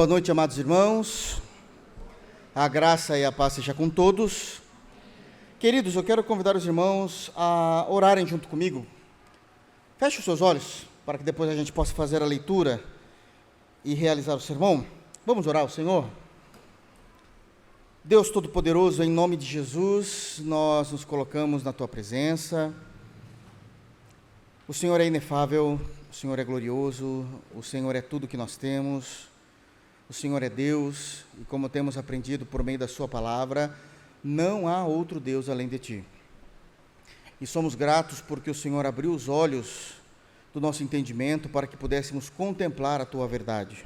Boa noite, amados irmãos. A graça e a paz seja com todos. Queridos, eu quero convidar os irmãos a orarem junto comigo. Feche os seus olhos, para que depois a gente possa fazer a leitura e realizar o sermão. Vamos orar ao Senhor? Deus Todo-Poderoso, em nome de Jesus, nós nos colocamos na Tua presença. O Senhor é inefável, o Senhor é glorioso, o Senhor é tudo que nós temos. O Senhor é Deus, e como temos aprendido por meio da Sua palavra, não há outro Deus além de Ti. E somos gratos porque o Senhor abriu os olhos do nosso entendimento para que pudéssemos contemplar a Tua verdade.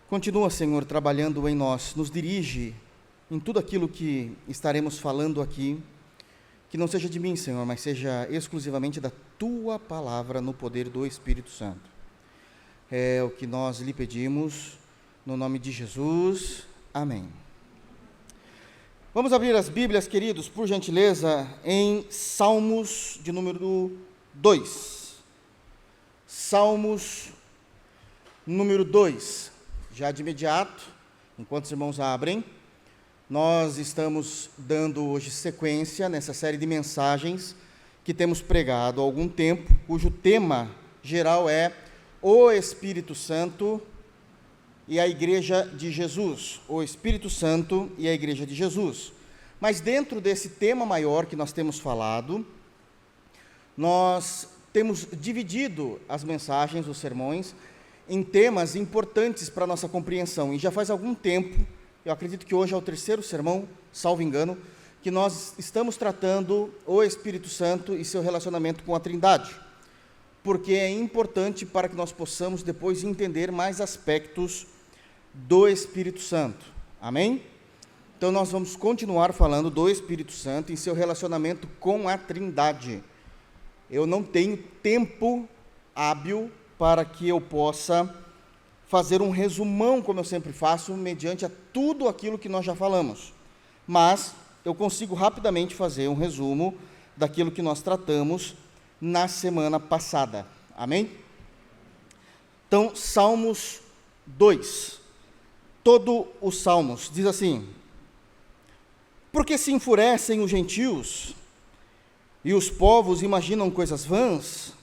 Continua, Senhor, trabalhando em nós, nos dirige em tudo aquilo que estaremos falando aqui, que não seja de mim, Senhor, mas seja exclusivamente da Tua palavra no poder do Espírito Santo. É o que nós lhe pedimos, no nome de Jesus, amém. Vamos abrir as Bíblias, queridos, por gentileza, em Salmos de número 2. Salmos número 2. Já de imediato, enquanto os irmãos abrem, nós estamos dando hoje sequência nessa série de mensagens que temos pregado há algum tempo, cujo tema geral é o Espírito Santo e a Igreja de Jesus, o Espírito Santo e a Igreja de Jesus. Mas dentro desse tema maior que nós temos falado, nós temos dividido as mensagens, os sermões, em temas importantes para a nossa compreensão. E já faz algum tempo, eu acredito que hoje é o terceiro sermão, salvo engano, que nós estamos tratando o Espírito Santo e seu relacionamento com a Trindade, porque é importante para que nós possamos depois entender mais aspectos do Espírito Santo. Amém? Então nós vamos continuar falando do Espírito Santo em seu relacionamento com a Trindade. Eu não tenho tempo hábil para que eu possa fazer um resumão, como eu sempre faço, mediante a tudo aquilo que nós já falamos. Mas eu consigo rapidamente fazer um resumo daquilo que nós tratamos na semana passada. Amém? Então, Salmos 2. Todo os Salmos diz assim: porque se enfurecem os gentios, e os povos imaginam coisas vãs,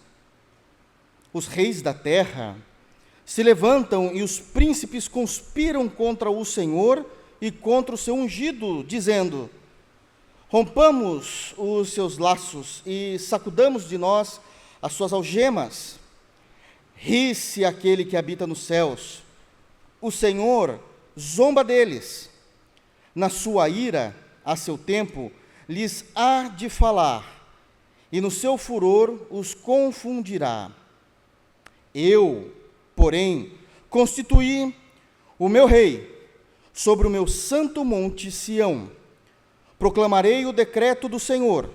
os reis da terra se levantam e os príncipes conspiram contra o Senhor e contra o seu ungido, dizendo: rompamos os seus laços e sacudamos de nós as suas algemas. Ri-se aquele que habita nos céus, o Senhor zomba deles. Na sua ira, a seu tempo, lhes há de falar, e no seu furor os confundirá. Eu, porém, constituí o meu rei sobre o meu santo monte Sião. Proclamarei o decreto do Senhor.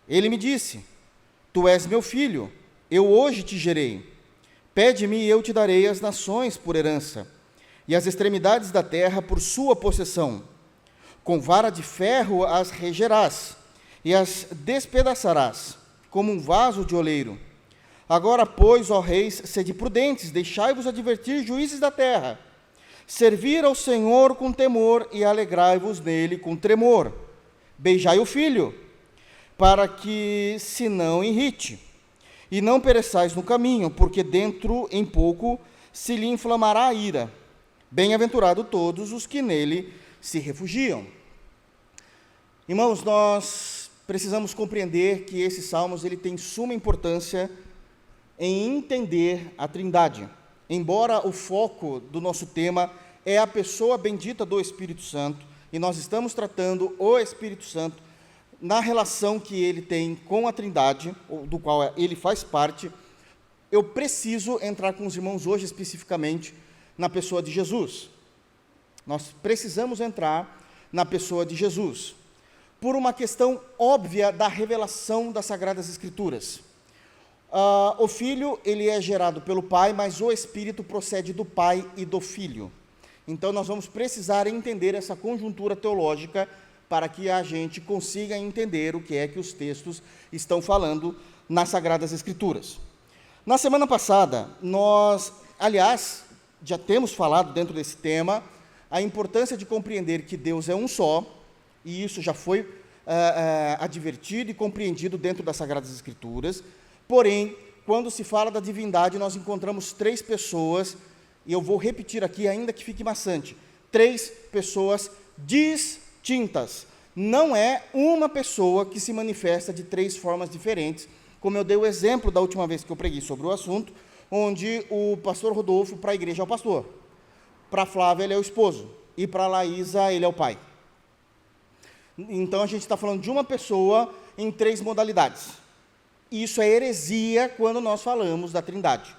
Ele me disse: tu és meu filho, eu hoje te gerei. Pede-me e eu te darei as nações por herança, e as extremidades da terra por sua possessão. Com vara de ferro as regerás, e as despedaçarás, como um vaso de oleiro. Agora, pois, ó reis, sede prudentes, deixai-vos advertir, juízes da terra. Servir ao Senhor com temor, e alegrai-vos nele com tremor. Beijai o filho, para que se não irrite, e não pereçais no caminho, porque dentro em pouco se lhe inflamará a ira. Bem-aventurado todos os que nele se refugiam. Irmãos, nós precisamos compreender que esses salmos ele tem suma importância em entender a Trindade. Embora o foco do nosso tema é a pessoa bendita do Espírito Santo, e nós estamos tratando o Espírito Santo na relação que ele tem com a Trindade, do qual ele faz parte, eu preciso entrar com os irmãos hoje especificamente na pessoa de Jesus. Nós precisamos entrar na pessoa de Jesus, por uma questão óbvia da revelação das Sagradas Escrituras. O Filho, ele é gerado pelo Pai, mas o Espírito procede do Pai e do Filho. Então, nós vamos precisar entender essa conjuntura teológica para que a gente consiga entender o que é que os textos estão falando nas Sagradas Escrituras. Na semana passada, nós, aliás, já temos falado dentro desse tema, a importância de compreender que Deus é um só, e isso já foi advertido e compreendido dentro das Sagradas Escrituras. Porém, quando se fala da divindade, nós encontramos três pessoas, e eu vou repetir aqui, ainda que fique maçante, três pessoas distintas. Não é uma pessoa que se manifesta de três formas diferentes, como eu dei o exemplo da última vez que eu preguei sobre o assunto, onde o pastor Rodolfo, para a igreja, é o pastor. Para a Flávia, ele é o esposo. E para a Laísa, ele é o pai. Então, a gente está falando de uma pessoa em três modalidades. Isso é heresia quando nós falamos da Trindade.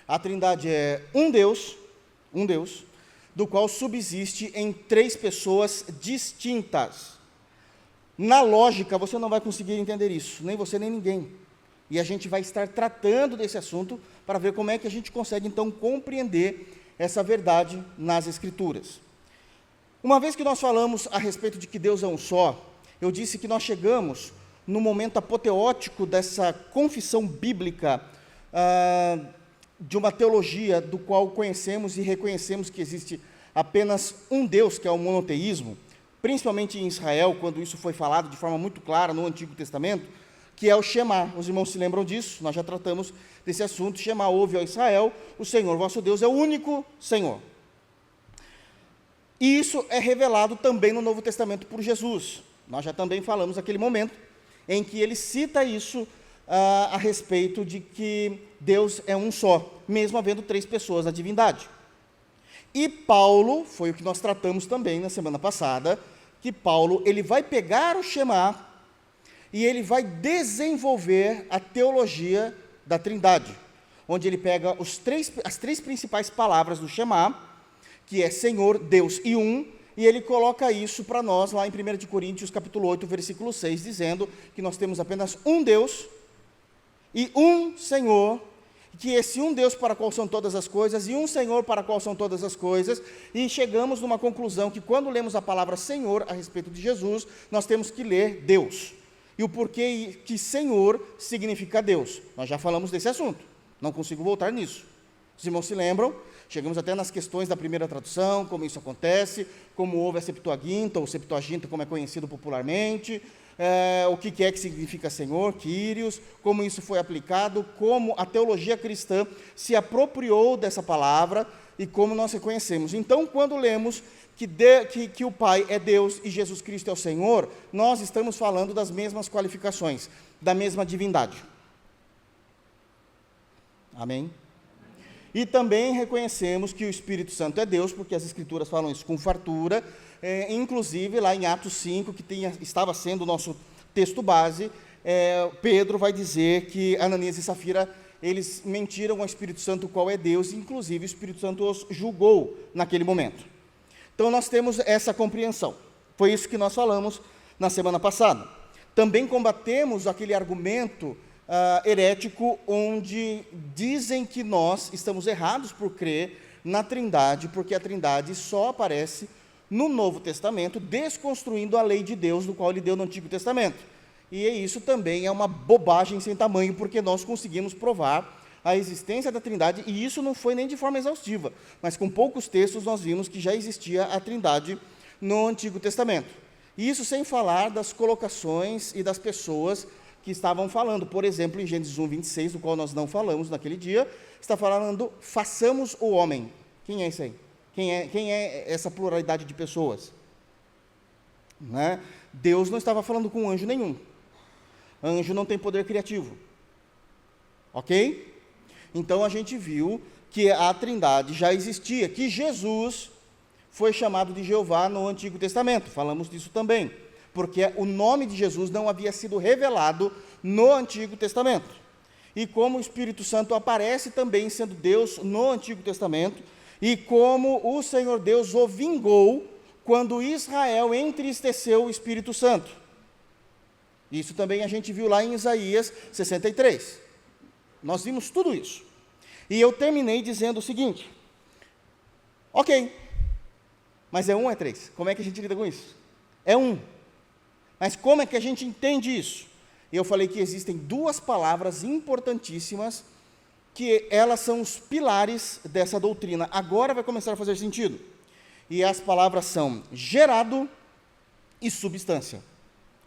A Trindade é um Deus, do qual subsiste em três pessoas distintas. Na lógica, você não vai conseguir entender isso, nem você nem ninguém. E a gente vai estar tratando desse assunto para ver como é que a gente consegue, então, compreender essa verdade nas Escrituras. Uma vez que nós falamos a respeito de que Deus é um só, eu disse que nós chegamos no momento apoteótico dessa confissão bíblica de uma teologia do qual conhecemos e reconhecemos que existe apenas um Deus, que é o monoteísmo, principalmente em Israel, quando isso foi falado de forma muito clara no Antigo Testamento, que é o Shema. Os irmãos se lembram disso? Nós já tratamos desse assunto. Shema, ouve, ó Israel, o Senhor vosso Deus é o único Senhor. E isso é revelado também no Novo Testamento por Jesus. Nós já também falamos naquele momento em que ele cita isso a respeito de que Deus é um só, mesmo havendo três pessoas na divindade. E Paulo, foi o que nós tratamos também na semana passada, que Paulo ele vai pegar o Shema e ele vai desenvolver a teologia da Trindade, onde ele pega as três principais palavras do Shema, que é Senhor, Deus e um, e ele coloca isso para nós lá em 1 de Coríntios, capítulo 8, versículo 6, dizendo que nós temos apenas um Deus e um Senhor, que esse um Deus para qual são todas as coisas, e um Senhor para qual são todas as coisas, e chegamos numa conclusão que quando lemos a palavra Senhor a respeito de Jesus, nós temos que ler Deus. E o porquê que Senhor significa Deus. Nós já falamos desse assunto, não consigo voltar nisso. Os irmãos se lembram? Chegamos até nas questões da primeira tradução, como isso acontece, como houve a Septuaginta, ou Septuaginta, como é conhecido popularmente, o que é que significa Senhor, Kyrios, como isso foi aplicado, como a teologia cristã se apropriou dessa palavra e como nós reconhecemos. Então, quando lemos que o Pai é Deus e Jesus Cristo é o Senhor, nós estamos falando das mesmas qualificações, da mesma divindade. Amém? E também reconhecemos que o Espírito Santo é Deus, porque as Escrituras falam isso com fartura, inclusive lá em Atos 5, que estava sendo o nosso texto base, Pedro vai dizer que Ananias e Safira, eles mentiram ao Espírito Santo, qual é Deus, e inclusive o Espírito Santo os julgou naquele momento. Então, nós temos essa compreensão. Foi isso que nós falamos na semana passada. Também combatemos aquele argumento herético, onde dizem que nós estamos errados por crer na Trindade, porque a Trindade só aparece no Novo Testamento, desconstruindo a lei de Deus, do qual ele deu no Antigo Testamento. E isso também é uma bobagem sem tamanho, porque nós conseguimos provar a existência da Trindade, e isso não foi nem de forma exaustiva, mas com poucos textos nós vimos que já existia a Trindade no Antigo Testamento. E isso sem falar das colocações e das pessoas que estavam falando. Por exemplo, em Gênesis 1, 26, do qual nós não falamos naquele dia, está falando, façamos o homem. Quem é isso aí? Quem é essa pluralidade de pessoas? Né? Deus não estava falando com anjo nenhum. Anjo não tem poder criativo. Ok? Então, a gente viu que a Trindade já existia, que Jesus foi chamado de Jeová no Antigo Testamento. Falamos disso também, porque o nome de Jesus não havia sido revelado no Antigo Testamento. E como o Espírito Santo aparece também sendo Deus no Antigo Testamento, e como o Senhor Deus o vingou quando Israel entristeceu o Espírito Santo. Isso também a gente viu lá em Isaías 63. Nós vimos tudo isso. E eu terminei dizendo o seguinte: ok, mas é um ou é três? Como é que a gente lida com isso? É um. Mas como é que a gente entende isso? Eu falei que existem duas palavras importantíssimas que elas são os pilares dessa doutrina. Agora vai começar a fazer sentido. E as palavras são gerado e substância.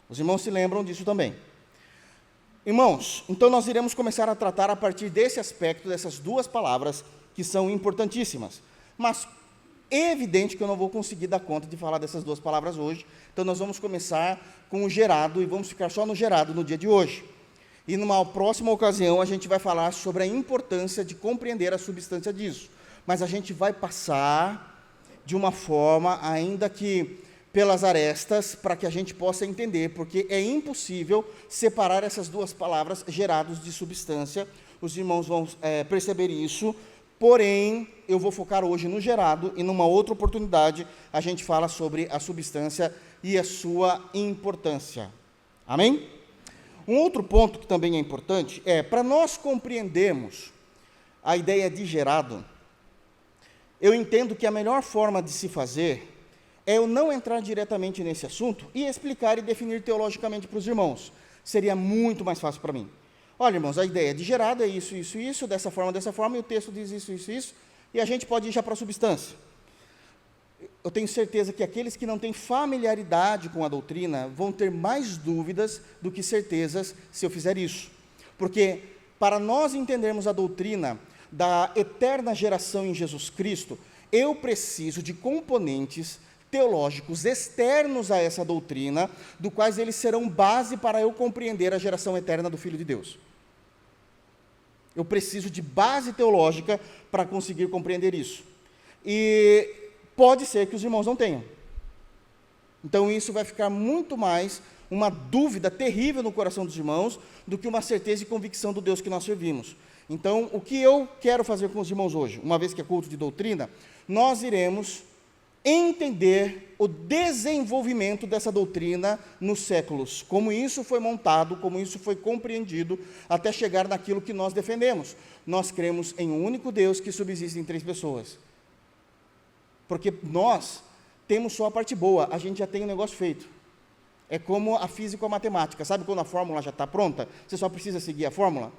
Os irmãos se lembram disso também. Irmãos, então nós iremos começar a tratar a partir desse aspecto, dessas duas palavras, que são importantíssimas. Mas é evidente que eu não vou conseguir dar conta de falar dessas duas palavras hoje, então nós vamos começar com o gerado, e vamos ficar só no gerado no dia de hoje. E numa próxima ocasião a gente vai falar sobre a importância de compreender a substância disso. Mas a gente vai passar de uma forma, ainda que pelas arestas, para que a gente possa entender, porque é impossível separar essas duas palavras, gerados de substância. Os irmãos vão perceber isso, porém, eu vou focar hoje no gerado, e numa outra oportunidade a gente fala sobre a substância e a sua importância. Amém? Um outro ponto que também é importante é, para nós compreendermos a ideia de gerado, eu entendo que a melhor forma de se fazer é eu não entrar diretamente nesse assunto e explicar e definir teologicamente para os irmãos. Seria muito mais fácil para mim. Olha, irmãos, a ideia de gerado é isso, isso, isso, dessa forma, e o texto diz isso, isso, isso, e a gente pode ir já para a substância. Eu tenho certeza que aqueles que não têm familiaridade com a doutrina vão ter mais dúvidas do que certezas se eu fizer isso. Porque, para nós entendermos a doutrina da eterna geração em Jesus Cristo, eu preciso de componentes teológicos externos a essa doutrina, do quais eles serão base para eu compreender a geração eterna do Filho de Deus. Eu preciso de base teológica para conseguir compreender isso. E pode ser que os irmãos não tenham. Então isso vai ficar muito mais uma dúvida terrível no coração dos irmãos, do que uma certeza e convicção do Deus que nós servimos. Então, o que eu quero fazer com os irmãos hoje, uma vez que é culto de doutrina, nós iremos entender o desenvolvimento dessa doutrina nos séculos, como isso foi montado, como isso foi compreendido, até chegar naquilo que nós defendemos. Nós cremos em um único Deus que subsiste em 3 pessoas. Porque nós temos só a parte boa, a gente já tem o negócio feito. É como a física ou a matemática, sabe quando a fórmula já está pronta? Você só precisa seguir a fórmula?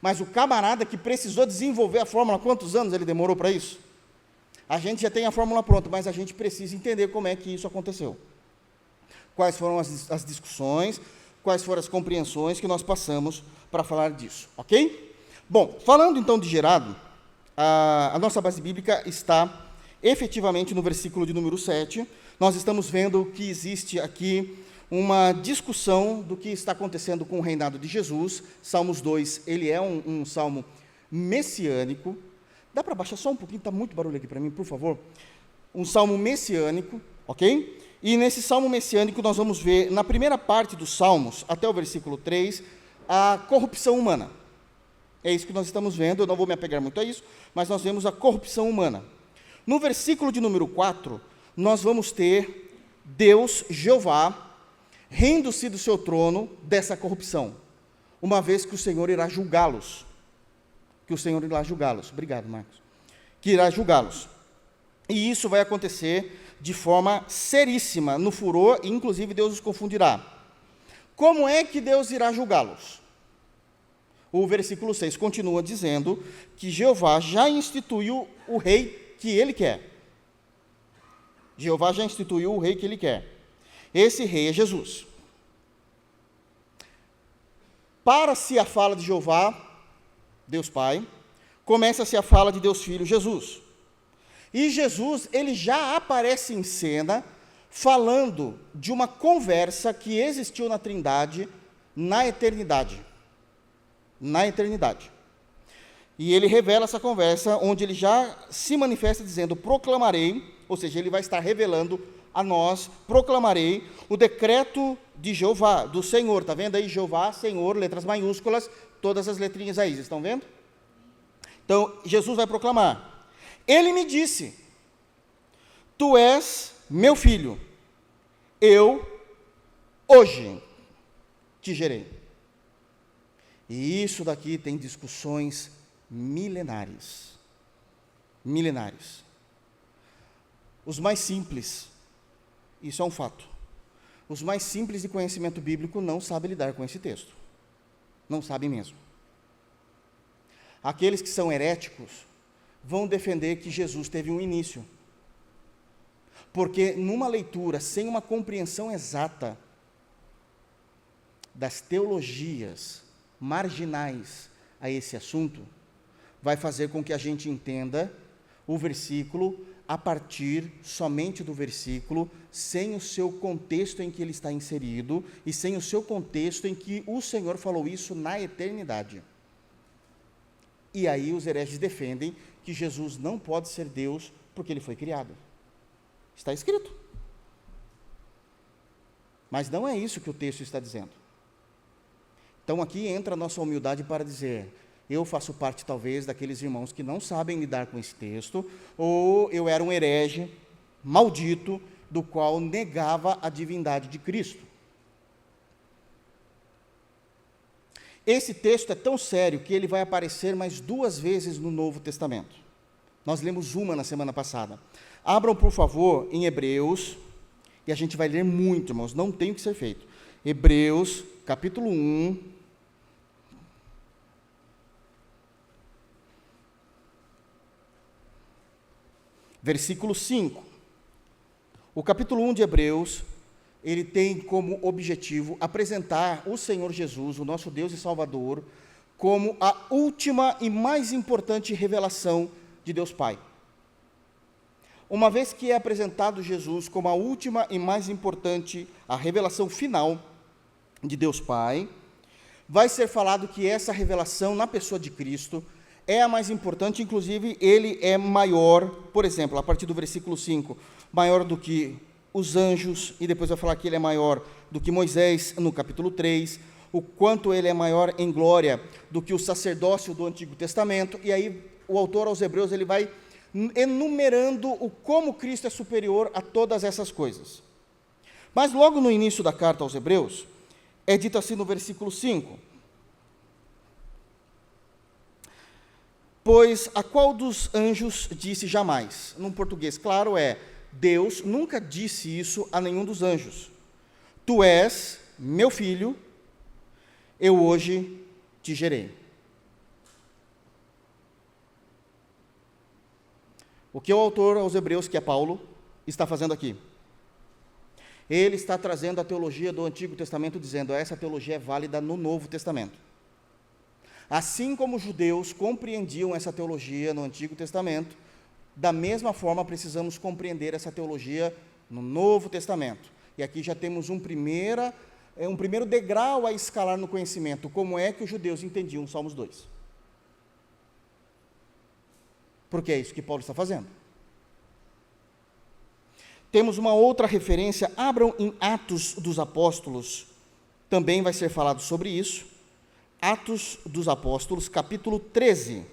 Mas o camarada que precisou desenvolver a fórmula, quantos anos ele demorou para isso? A gente já tem a fórmula pronta, mas a gente precisa entender como é que isso aconteceu. Quais foram as discussões, quais foram as compreensões que nós passamos para falar disso, ok? Bom, falando então de gerado, a nossa base bíblica está efetivamente no versículo de número 7. Nós estamos vendo que existe aqui uma discussão do que está acontecendo com o reinado de Jesus. Salmos 2, ele é um salmo messiânico. Dá para baixar só um pouquinho? Está muito barulho aqui para mim, por favor. Um salmo messiânico, ok? E nesse salmo messiânico nós vamos ver, na primeira parte dos salmos, até o versículo 3, a corrupção humana. É isso que nós estamos vendo, eu não vou me apegar muito a isso, mas nós vemos a corrupção humana. No versículo de número 4, nós vamos ter Deus, Jeová, rindo-se do seu trono dessa corrupção, uma vez que o Senhor irá julgá-los. Obrigado, Marcos. Que irá julgá-los. E isso vai acontecer de forma seríssima, no furor, e inclusive Deus os confundirá. Como é que Deus irá julgá-los? O versículo 6 continua dizendo que Jeová já instituiu o rei que ele quer. Jeová já instituiu o rei que ele quer. Esse rei é Jesus. Para-se a fala de Jeová, Deus Pai, começa-se a fala de Deus Filho, Jesus. E Jesus, ele já aparece em cena, falando de uma conversa que existiu na Trindade, na eternidade. Na eternidade. E ele revela essa conversa, onde ele já se manifesta dizendo, proclamarei, ou seja, ele vai estar revelando a nós, proclamarei o decreto de Jeová, do Senhor. Está vendo aí, Jeová, Senhor, letras maiúsculas, todas as letrinhas aí, estão vendo? Então, Jesus vai proclamar. Ele me disse, tu és meu filho, eu hoje te gerei. E isso daqui tem discussões milenares. Milenares. Os mais simples, isso é um fato, os mais simples de conhecimento bíblico não sabem lidar com esse texto. Não sabem mesmo. Aqueles que são heréticos vão defender que Jesus teve um início. Porque numa leitura sem uma compreensão exata das teologias marginais a esse assunto, vai fazer com que a gente entenda o versículo a partir somente do versículo, sem o seu contexto em que ele está inserido e sem o seu contexto em que o Senhor falou isso na eternidade. E aí os hereges defendem que Jesus não pode ser Deus porque ele foi criado. Está escrito. Mas não é isso que o texto está dizendo. Então aqui entra a nossa humildade para dizer: eu faço parte talvez daqueles irmãos que não sabem lidar com esse texto, ou eu era um herege maldito, do qual negava a divindade de Cristo. Esse texto é tão sério que ele vai aparecer mais 2 vezes no Novo Testamento. Nós lemos uma na semana passada. Abram, por favor, em Hebreus, e a gente vai ler muito, irmãos, não tem o que ser feito. Hebreus, capítulo 1, versículo 5. O capítulo 1 de Hebreus, ele tem como objetivo apresentar o Senhor Jesus, o nosso Deus e Salvador, como a última e mais importante revelação de Deus Pai. Uma vez que é apresentado Jesus como a última e mais importante, a revelação final de Deus Pai, vai ser falado que essa revelação na pessoa de Cristo é a mais importante, inclusive ele é maior, por exemplo, a partir do versículo 5, maior do que os anjos, e depois vai falar que ele é maior do que Moisés, no capítulo 3, o quanto ele é maior em glória do que o sacerdócio do Antigo Testamento, e aí o autor aos Hebreus, ele vai enumerando o como Cristo é superior a todas essas coisas. Mas logo no início da carta aos Hebreus, é dito assim no versículo 5, pois a qual dos anjos disse jamais? Num português claro Deus nunca disse isso a nenhum dos anjos. Tu és meu filho, eu hoje te gerei. O que o autor aos Hebreus, que é Paulo, está fazendo aqui? Ele está trazendo a teologia do Antigo Testamento, dizendo: essa teologia é válida no Novo Testamento. Assim como os judeus compreendiam essa teologia no Antigo Testamento, da mesma forma precisamos compreender essa teologia no Novo Testamento. E aqui já temos um primeiro degrau a escalar no conhecimento, como é que os judeus entendiam Salmos 2. Porque é isso que Paulo está fazendo. Temos uma outra referência, abram em Atos dos Apóstolos, também vai ser falado sobre isso. Atos dos Apóstolos, capítulo 13.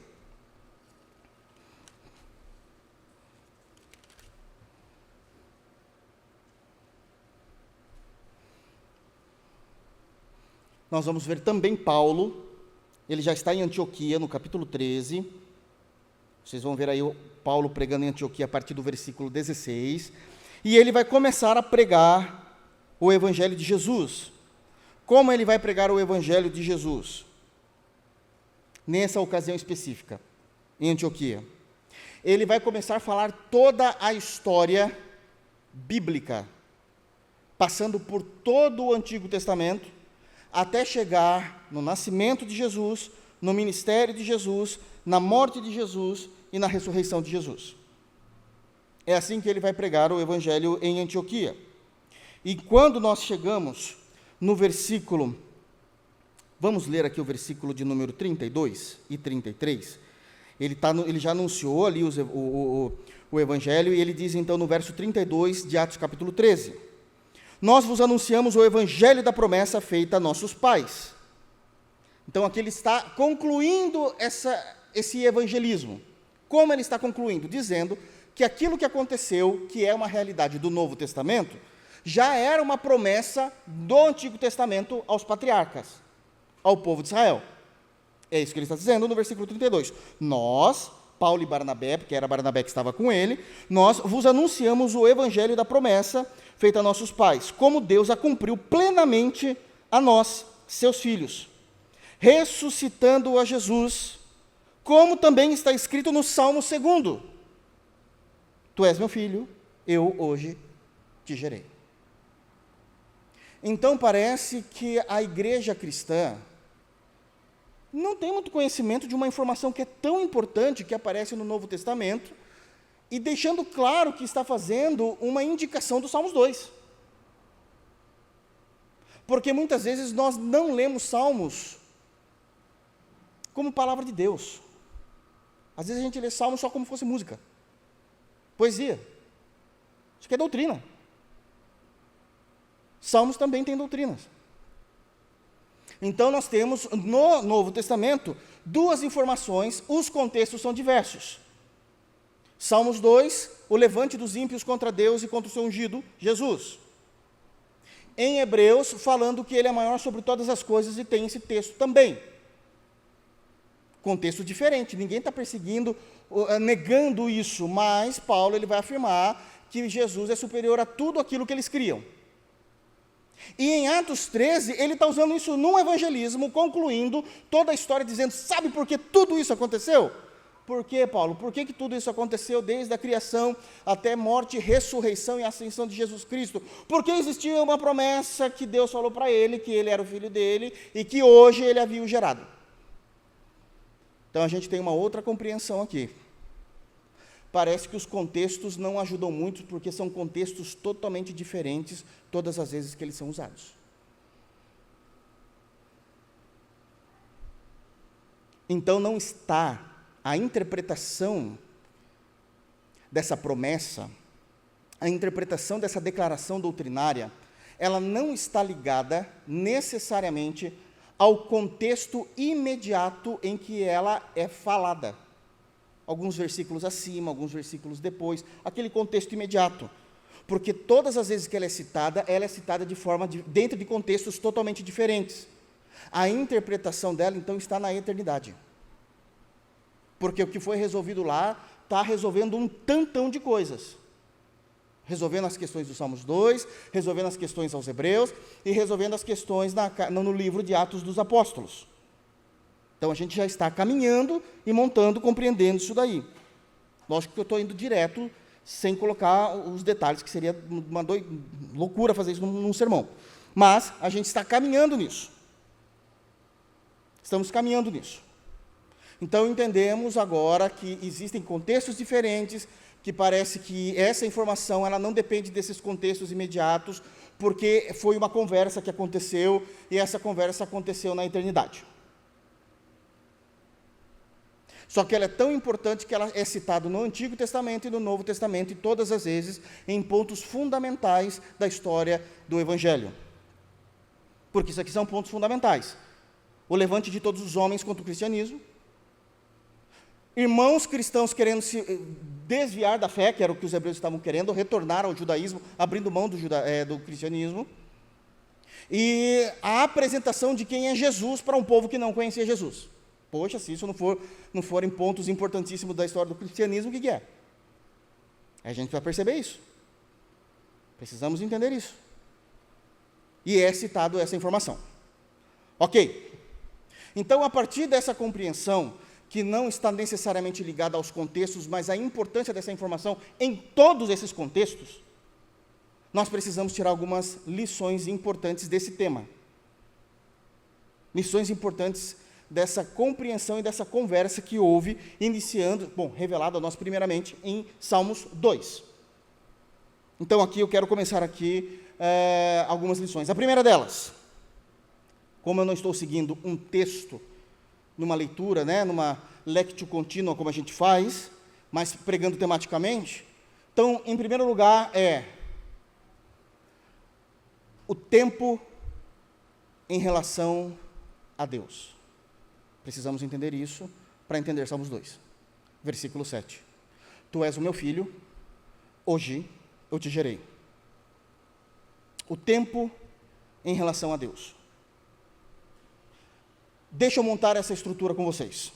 Nós vamos ver também Paulo, ele já está em Antioquia, no capítulo 13. Vocês vão ver aí o Paulo pregando em Antioquia a partir do versículo 16. E ele vai começar a pregar o Evangelho de Jesus. Como ele vai pregar o Evangelho de Jesus? Nessa ocasião específica, em Antioquia. Ele vai começar a falar toda a história bíblica, passando por todo o Antigo Testamento, até chegar no nascimento de Jesus, no ministério de Jesus, na morte de Jesus e na ressurreição de Jesus. É assim que ele vai pregar o Evangelho em Antioquia. E quando nós chegamos no versículo, vamos ler aqui o versículo de número 32 e 33, ele já anunciou ali o Evangelho, e ele diz então no verso 32 de Atos capítulo 13, nós vos anunciamos o Evangelho da promessa feita a nossos pais. Então aqui ele está concluindo esse evangelismo. Como ele está concluindo? Dizendo que aquilo que aconteceu, que é uma realidade do Novo Testamento, já era uma promessa do Antigo Testamento aos patriarcas, ao povo de Israel. É isso que ele está dizendo no versículo 32. Nós, Paulo e Barnabé, porque era Barnabé que estava com ele, nós vos anunciamos o Evangelho da promessa feita a nossos pais, como Deus a cumpriu plenamente a nós, seus filhos, ressuscitando a Jesus, como também está escrito no Salmo 2: Tu és meu filho, eu hoje te gerei. Então parece que a igreja cristã não tem muito conhecimento de uma informação que é tão importante, que aparece no Novo Testamento, e deixando claro que está fazendo uma indicação do Salmos 2. Porque muitas vezes nós não lemos Salmos como palavra de Deus. Às vezes a gente lê Salmos só como fosse música, poesia. Isso aqui é doutrina. Salmos também tem doutrinas. Então nós temos no Novo Testamento duas informações, os contextos são diversos. Salmos 2, o levante dos ímpios contra Deus e contra o seu ungido, Jesus. Em Hebreus, falando que ele é maior sobre todas as coisas, e tem esse texto também. Contexto diferente, ninguém está perseguindo, negando isso, mas Paulo ele vai afirmar que Jesus é superior a tudo aquilo que eles criam. E em Atos 13, ele está usando isso num evangelismo, concluindo toda a história, dizendo, sabe por que tudo isso aconteceu? Por quê, Paulo? Por que tudo isso aconteceu desde a criação até morte, ressurreição e ascensão de Jesus Cristo? Porque existia uma promessa que Deus falou para ele, que ele era o filho dele, e que hoje ele havia o gerado. Então a gente tem uma outra compreensão aqui. Parece que os contextos não ajudam muito, porque são contextos totalmente diferentes todas as vezes que eles são usados. Então não está a interpretação dessa promessa, a interpretação dessa declaração doutrinária, ela não está ligada necessariamente ao contexto imediato em que ela é falada. Alguns versículos acima, alguns versículos depois, aquele contexto imediato. Porque todas as vezes que ela é citada dentro de contextos totalmente diferentes. A interpretação dela, então, está na eternidade. Porque o que foi resolvido lá, está resolvendo um tantão de coisas. Resolvendo as questões dos Salmos 2, resolvendo as questões aos Hebreus, e resolvendo as questões no livro de Atos dos Apóstolos. Então, a gente já está caminhando e montando, compreendendo isso daí. Lógico que eu estou indo direto, sem colocar os detalhes, que seria uma loucura fazer isso num sermão. Mas a gente está caminhando nisso. Estamos caminhando nisso. Então, entendemos agora que existem contextos diferentes, que parece que essa informação ela não depende desses contextos imediatos, porque foi uma conversa que aconteceu, e essa conversa aconteceu na eternidade. Só que ela é tão importante que ela é citada no Antigo Testamento e no Novo Testamento, e todas as vezes em pontos fundamentais da história do Evangelho. Porque isso aqui são pontos fundamentais. O levante de todos os homens contra o cristianismo, irmãos cristãos querendo se desviar da fé, que era o que os hebreus estavam querendo, retornar ao judaísmo, abrindo mão do cristianismo, e a apresentação de quem é Jesus para um povo que não conhecia Jesus. Poxa, se isso não forem pontos importantíssimos da história do cristianismo, o que é? A gente vai perceber isso. Precisamos entender isso. E é citado essa informação. Ok. Então, a partir dessa compreensão, que não está necessariamente ligada aos contextos, mas à importância dessa informação em todos esses contextos, nós precisamos tirar algumas lições importantes desse tema. Lições importantes dessa compreensão e dessa conversa que houve, revelado a nós primeiramente em Salmos 2. Então, aqui eu quero começar algumas lições. A primeira delas, como eu não estou seguindo um texto numa leitura, numa lectio contínua, como a gente faz, mas pregando tematicamente, então, em primeiro lugar, o tempo em relação a Deus. Precisamos entender isso para entender Salmos 2. Versículo 7. Tu és o meu filho, hoje eu te gerei. O tempo em relação a Deus. Deixa eu montar essa estrutura com vocês.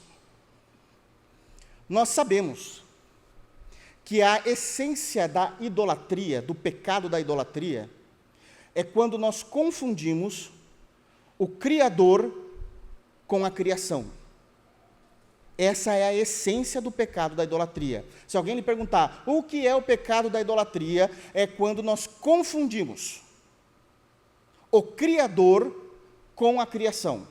Nós sabemos que a essência da idolatria, do pecado da idolatria, é quando nós confundimos o Criador com a criação. Essa é a essência do pecado da idolatria. Se alguém lhe perguntar o que é o pecado da idolatria, é quando nós confundimos o Criador com a criação.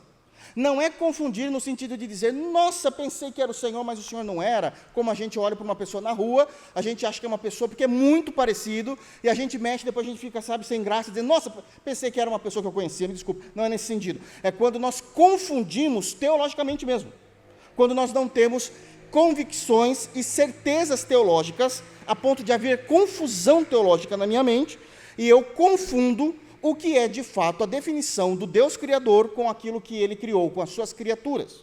Não é confundir no sentido de dizer, nossa, pensei que era o Senhor, mas o Senhor não era. Como a gente olha para uma pessoa na rua, a gente acha que é uma pessoa porque é muito parecido, e a gente mexe, depois a gente fica, sabe, sem graça, dizendo, nossa, pensei que era uma pessoa que eu conhecia, me desculpe. Não é nesse sentido. É quando nós confundimos teologicamente mesmo. Quando nós não temos convicções e certezas teológicas, a ponto de haver confusão teológica na minha mente, e eu confundo o que é de fato a definição do Deus Criador com aquilo que Ele criou, com as suas criaturas.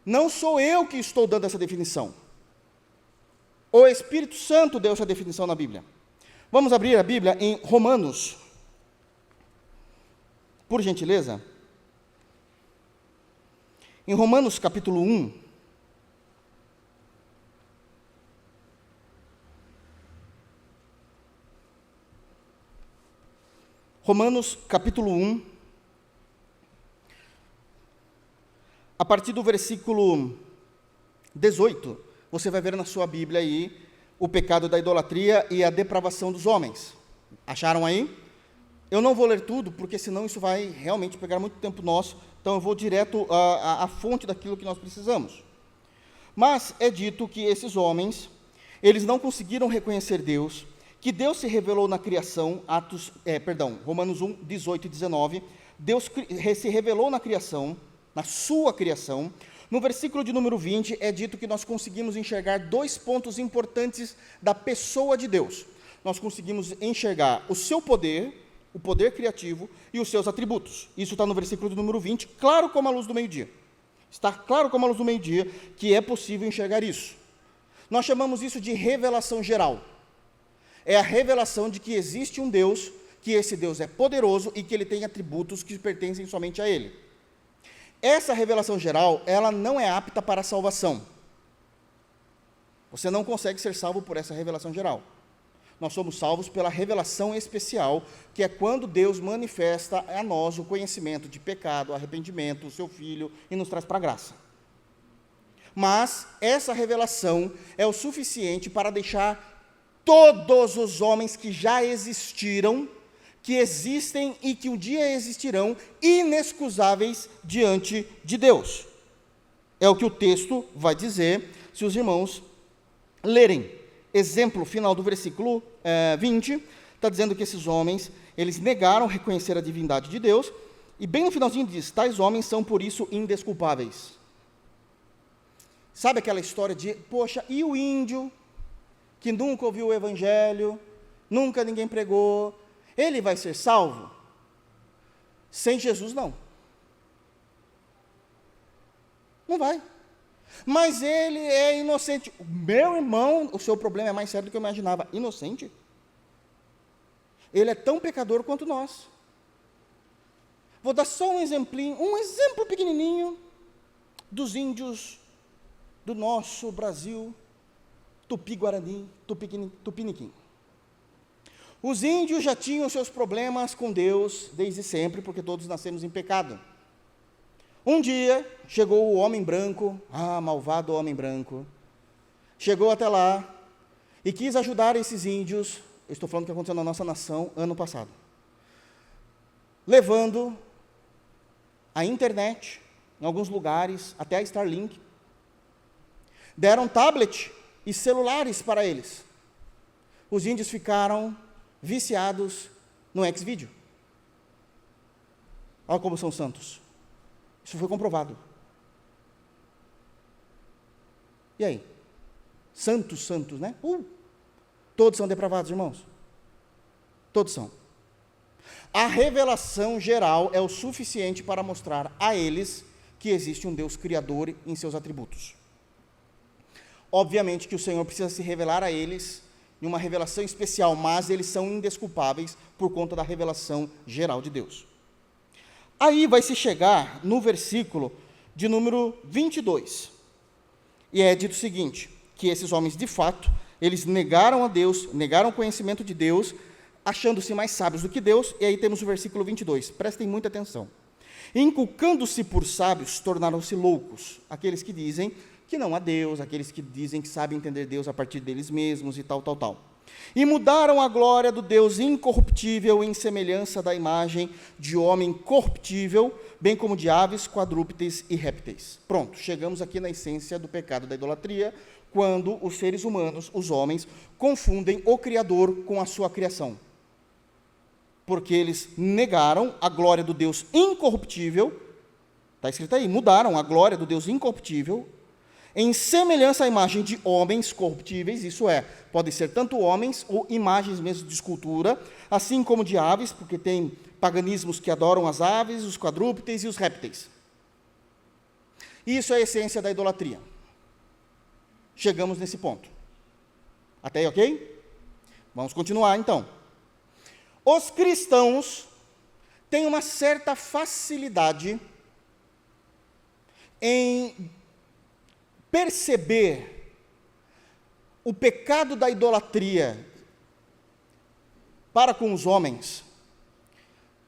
Não sou eu que estou dando essa definição. O Espírito Santo deu essa definição na Bíblia. Vamos abrir a Bíblia em Romanos, por gentileza. Em Romanos capítulo 1, Romanos capítulo 1, a partir do versículo 18, você vai ver na sua Bíblia aí o pecado da idolatria e a depravação dos homens. Acharam aí? Eu não vou ler tudo, porque senão isso vai realmente pegar muito tempo nosso, então eu vou direto à fonte daquilo que nós precisamos. Mas é dito que esses homens, eles não conseguiram reconhecer Deus, que Deus se revelou na criação, Romanos 1, 18 e 19, Deus se revelou na criação, na sua criação. No versículo de número 20, é dito que nós conseguimos enxergar dois pontos importantes da pessoa de Deus. Nós conseguimos enxergar o seu poder, o poder criativo e os seus atributos. Isso está no versículo de número 20, claro como a luz do meio-dia. Está claro como a luz do meio-dia que é possível enxergar isso. Nós chamamos isso de revelação geral. É a revelação de que existe um Deus, que esse Deus é poderoso e que ele tem atributos que pertencem somente a ele. Essa revelação geral, ela não é apta para a salvação. Você não consegue ser salvo por essa revelação geral. Nós somos salvos pela revelação especial, que é quando Deus manifesta a nós o conhecimento de pecado, arrependimento, o seu Filho, e nos traz para a graça. Mas essa revelação é o suficiente para deixar todos os homens que já existiram, que existem e que um dia existirão, inexcusáveis diante de Deus. É o que o texto vai dizer, se os irmãos lerem. Exemplo final do versículo 20, está dizendo que esses homens, eles negaram reconhecer a divindade de Deus, e bem no finalzinho diz, tais homens são por isso indesculpáveis. Sabe aquela história de, poxa, e o índio, que nunca ouviu o evangelho, nunca ninguém pregou, ele vai ser salvo? Sem Jesus, não. Não vai. Mas ele é inocente. Meu irmão, o seu problema é mais sério do que eu imaginava. Inocente? Ele é tão pecador quanto nós. Vou dar só um exemplinho, um exemplo pequenininho dos índios do nosso Brasil, Tupi-Guarani, Tupiniquim. Os índios já tinham seus problemas com Deus desde sempre, porque todos nascemos em pecado. Um dia, chegou o homem branco, malvado homem branco, chegou até lá e quis ajudar esses índios, eu estou falando o que aconteceu na nossa nação ano passado, levando a internet, em alguns lugares, até a Starlink, deram tablet e celulares para eles. Os índios ficaram viciados no Xvideo. Olha como são santos. Isso foi comprovado. E aí? Santos, né? Todos são depravados, irmãos. Todos são. A revelação geral é o suficiente para mostrar a eles que existe um Deus criador em seus atributos. Obviamente que o Senhor precisa se revelar a eles em uma revelação especial, mas eles são indesculpáveis por conta da revelação geral de Deus. Aí vai se chegar no versículo de número 22, e é dito o seguinte, que esses homens de fato, eles negaram a Deus, negaram o conhecimento de Deus, achando-se mais sábios do que Deus, e aí temos o versículo 22, prestem muita atenção. Inculcando-se por sábios, tornaram-se loucos, aqueles que dizem que não há Deus, aqueles que dizem que sabem entender Deus a partir deles mesmos e tal. E mudaram a glória do Deus incorruptível em semelhança da imagem de homem corruptível, bem como de aves, quadrúpedes e répteis. Pronto, chegamos aqui na essência do pecado da idolatria, quando os seres humanos, os homens, confundem o Criador com a sua criação. Porque eles negaram a glória do Deus incorruptível, está escrito aí, mudaram a glória do Deus incorruptível, em semelhança à imagem de homens corruptíveis, isso é, podem ser tanto homens ou imagens mesmo de escultura, assim como de aves, porque tem paganismos que adoram as aves, os quadrúpedes e os répteis. Isso é a essência da idolatria. Chegamos nesse ponto. Até aí, ok? Vamos continuar, então. Os cristãos têm uma certa facilidade em perceber o pecado da idolatria para com os homens,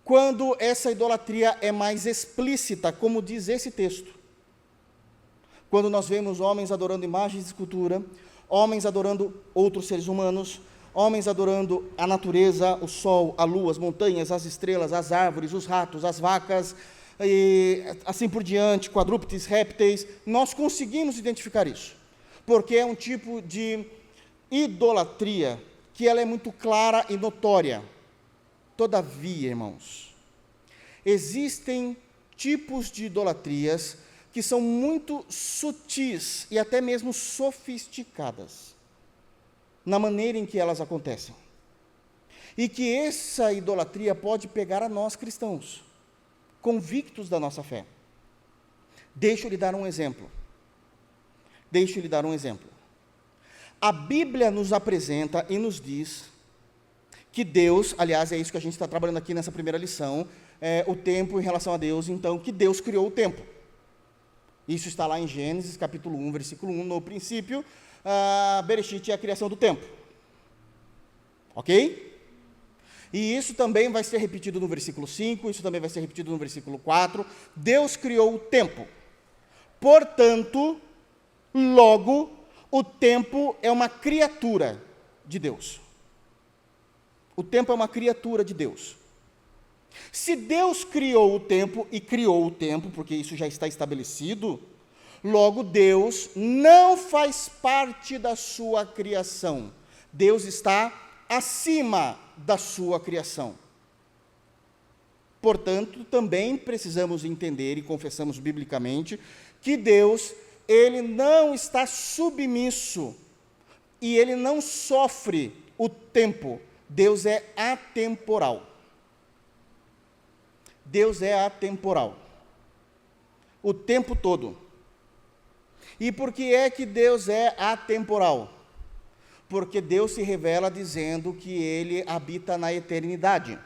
quando essa idolatria é mais explícita, como diz esse texto. Quando nós vemos homens adorando imagens de escultura, homens adorando outros seres humanos, homens adorando a natureza, o sol, a lua, as montanhas, as estrelas, as árvores, os ratos, as vacas, e assim por diante, quadrúpedes, répteis, nós conseguimos identificar isso, porque é um tipo de idolatria que ela é muito clara e notória. Todavia, irmãos, existem tipos de idolatrias que são muito sutis e até mesmo sofisticadas na maneira em que elas acontecem, e que essa idolatria pode pegar a nós cristãos, convictos da nossa fé. Deixa eu lhe dar um exemplo. A Bíblia nos apresenta e nos diz que Deus, aliás, é isso que a gente está trabalhando aqui nessa primeira lição, o tempo em relação a Deus, então, que Deus criou o tempo. Isso está lá em Gênesis, capítulo 1, versículo 1, no princípio, Bereshit é a criação do tempo. Ok? E isso também vai ser repetido no versículo 5, isso também vai ser repetido no versículo 4. Deus criou o tempo. Portanto, logo, o tempo é uma criatura de Deus. O tempo é uma criatura de Deus. Se Deus criou o tempo, e criou o tempo, porque isso já está estabelecido, logo Deus não faz parte da sua criação. Deus está acima da sua criação. Portanto, também precisamos entender, e confessamos biblicamente, que Deus, Ele não está submisso, e Ele não sofre o tempo. Deus é atemporal. Deus é atemporal. O tempo todo. E por que é que Deus é atemporal? Porque Deus se revela dizendo que Ele habita na eternidade.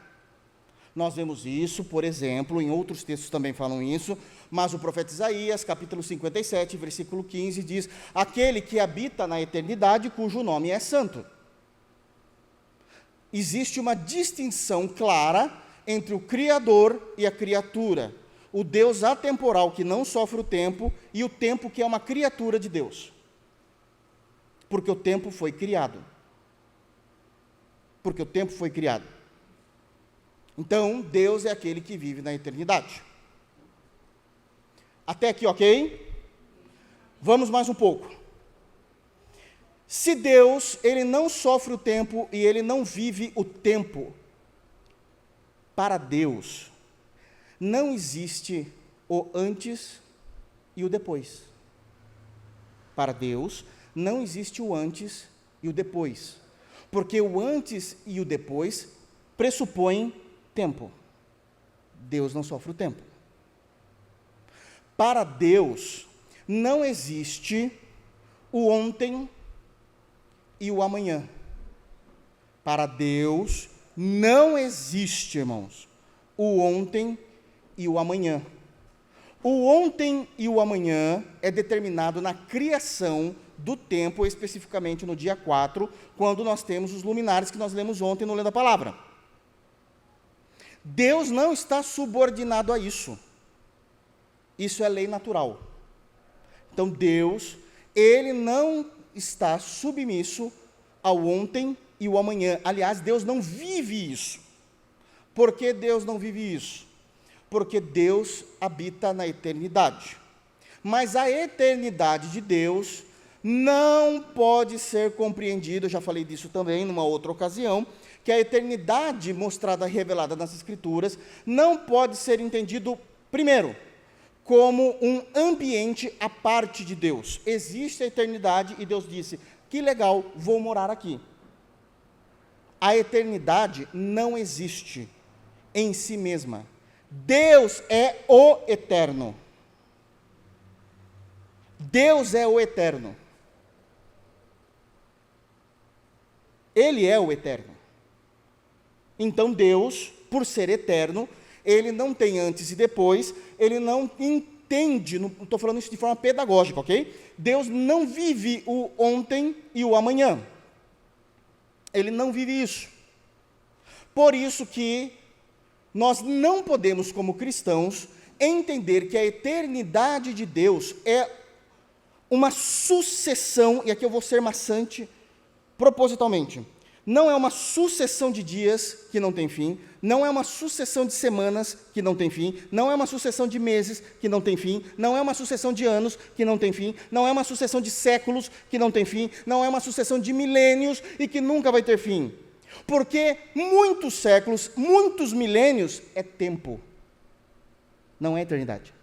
Nós vemos isso, por exemplo, em outros textos também falam isso, mas o profeta Isaías, capítulo 57, versículo 15, diz: aquele que habita na eternidade, cujo nome é santo. Existe uma distinção clara entre o Criador e a criatura, o Deus atemporal que não sofre o tempo e o tempo que é uma criatura de Deus. Porque o tempo foi criado. Então, Deus é aquele que vive na eternidade. Até aqui, ok? Vamos mais um pouco. Se Deus, Ele não sofre o tempo e Ele não vive o tempo, para Deus, não existe o antes e o depois. Para Deus, não existe o antes e o depois, porque o antes e o depois pressupõem tempo. Deus não sofre o tempo. Para Deus, não existe o ontem e o amanhã. Para Deus, não existe, irmãos, o ontem e o amanhã. O ontem e o amanhã é determinado na criação do tempo, especificamente no dia 4, quando nós temos os luminares que nós lemos ontem no Lendo a Palavra. Deus não está subordinado a isso. Isso é lei natural. Então Deus, Ele não está submisso ao ontem e o amanhã. Aliás, Deus não vive isso. Por que Deus não vive isso? Porque Deus habita na eternidade. Mas a eternidade de Deus não pode ser compreendida, eu já falei disso também numa outra ocasião, que a eternidade mostrada e revelada nas Escrituras não pode ser entendido, primeiro, como um ambiente à parte de Deus. Existe a eternidade e Deus disse, que legal, vou morar aqui. A eternidade não existe em si mesma. Deus é o eterno. Deus é o eterno. Ele é o eterno. Então Deus, por ser eterno, Ele não tem antes e depois, Ele não entende, não estou falando isso de forma pedagógica, ok? Deus não vive o ontem e o amanhã. Ele não vive isso. Por isso que nós não podemos, como cristãos, entender que a eternidade de Deus é uma sucessão, e aqui eu vou ser maçante propositalmente, não é uma sucessão de dias que não tem fim, não é uma sucessão de semanas que não tem fim, não é uma sucessão de meses que não tem fim, não é uma sucessão de anos que não tem fim, não é uma sucessão de séculos que não tem fim, não é uma sucessão de milênios e que nunca vai ter fim. Porque muitos séculos, muitos milênios é tempo, não é eternidade.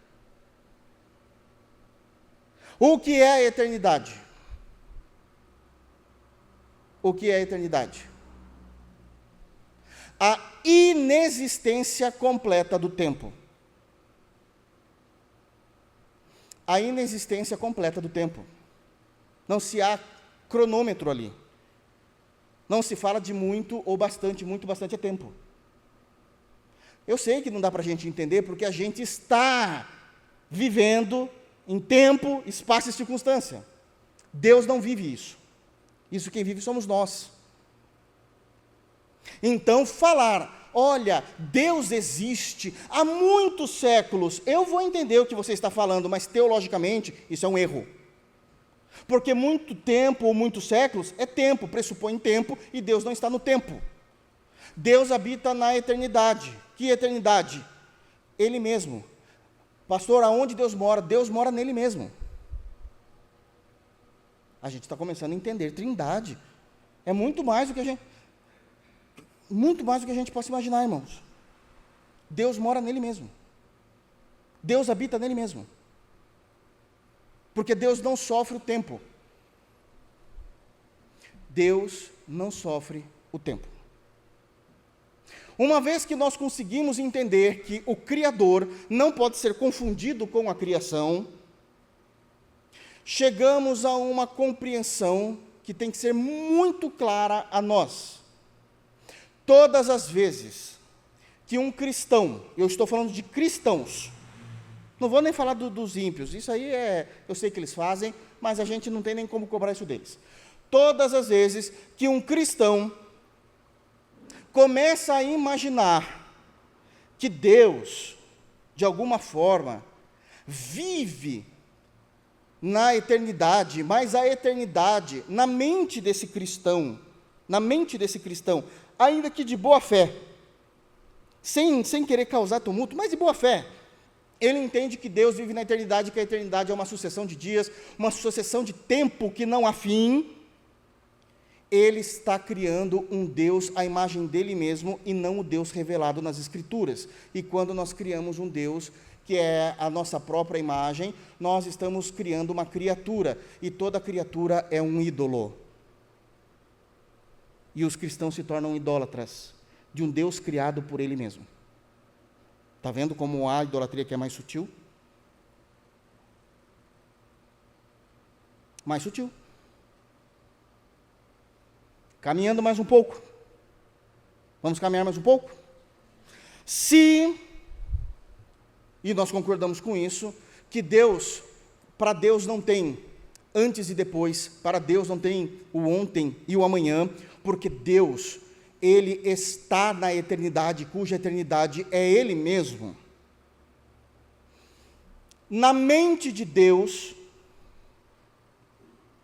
O que é a eternidade? O que é a eternidade? A inexistência completa do tempo. A inexistência completa do tempo. Não se há cronômetro ali. Não se fala de muito ou bastante, muito, bastante é tempo. Eu sei que não dá para a gente entender, porque a gente está vivendo em tempo, espaço e circunstância. Deus não vive isso. Isso quem vive somos nós. Então, falar, olha, Deus existe há muitos séculos, eu vou entender o que você está falando, mas teologicamente isso é um erro. Porque muito tempo ou muitos séculos é tempo, pressupõe tempo, e Deus não está no tempo. Deus habita na eternidade. Que eternidade? Ele mesmo. Pastor, aonde Deus mora? Deus mora nele mesmo. A gente está começando a entender trindade. É muito mais do que a gente possa imaginar, irmãos. Deus mora nele mesmo. Deus habita nele mesmo. Porque Deus não sofre o tempo. Deus não sofre o tempo. Uma vez que nós conseguimos entender que o Criador não pode ser confundido com a criação, chegamos a uma compreensão que tem que ser muito clara a nós. Todas as vezes que um cristão, eu estou falando de cristãos, não vou nem falar dos ímpios, isso aí eu sei que eles fazem, mas a gente não tem nem como cobrar isso deles. Todas as vezes que um cristão começa a imaginar que Deus, de alguma forma, vive na eternidade, mas a eternidade, na mente desse cristão, ainda que de boa fé, sem querer causar tumulto, mas de boa fé, ele entende que Deus vive na eternidade, que a eternidade é uma sucessão de dias, uma sucessão de tempo que não há fim. Ele está criando um Deus à imagem dele mesmo e não o Deus revelado nas Escrituras. E quando nós criamos um Deus que é a nossa própria imagem, nós estamos criando uma criatura, e toda criatura é um ídolo. E os cristãos se tornam idólatras de um Deus criado por ele mesmo. Está vendo como há idolatria que é mais sutil? Mais sutil. Caminhando mais um pouco. Vamos caminhar mais um pouco? E nós concordamos com isso, que Deus, para Deus não tem antes e depois, para Deus não tem o ontem e o amanhã, porque Deus, Ele está na eternidade, cuja eternidade é Ele mesmo. Na mente de Deus,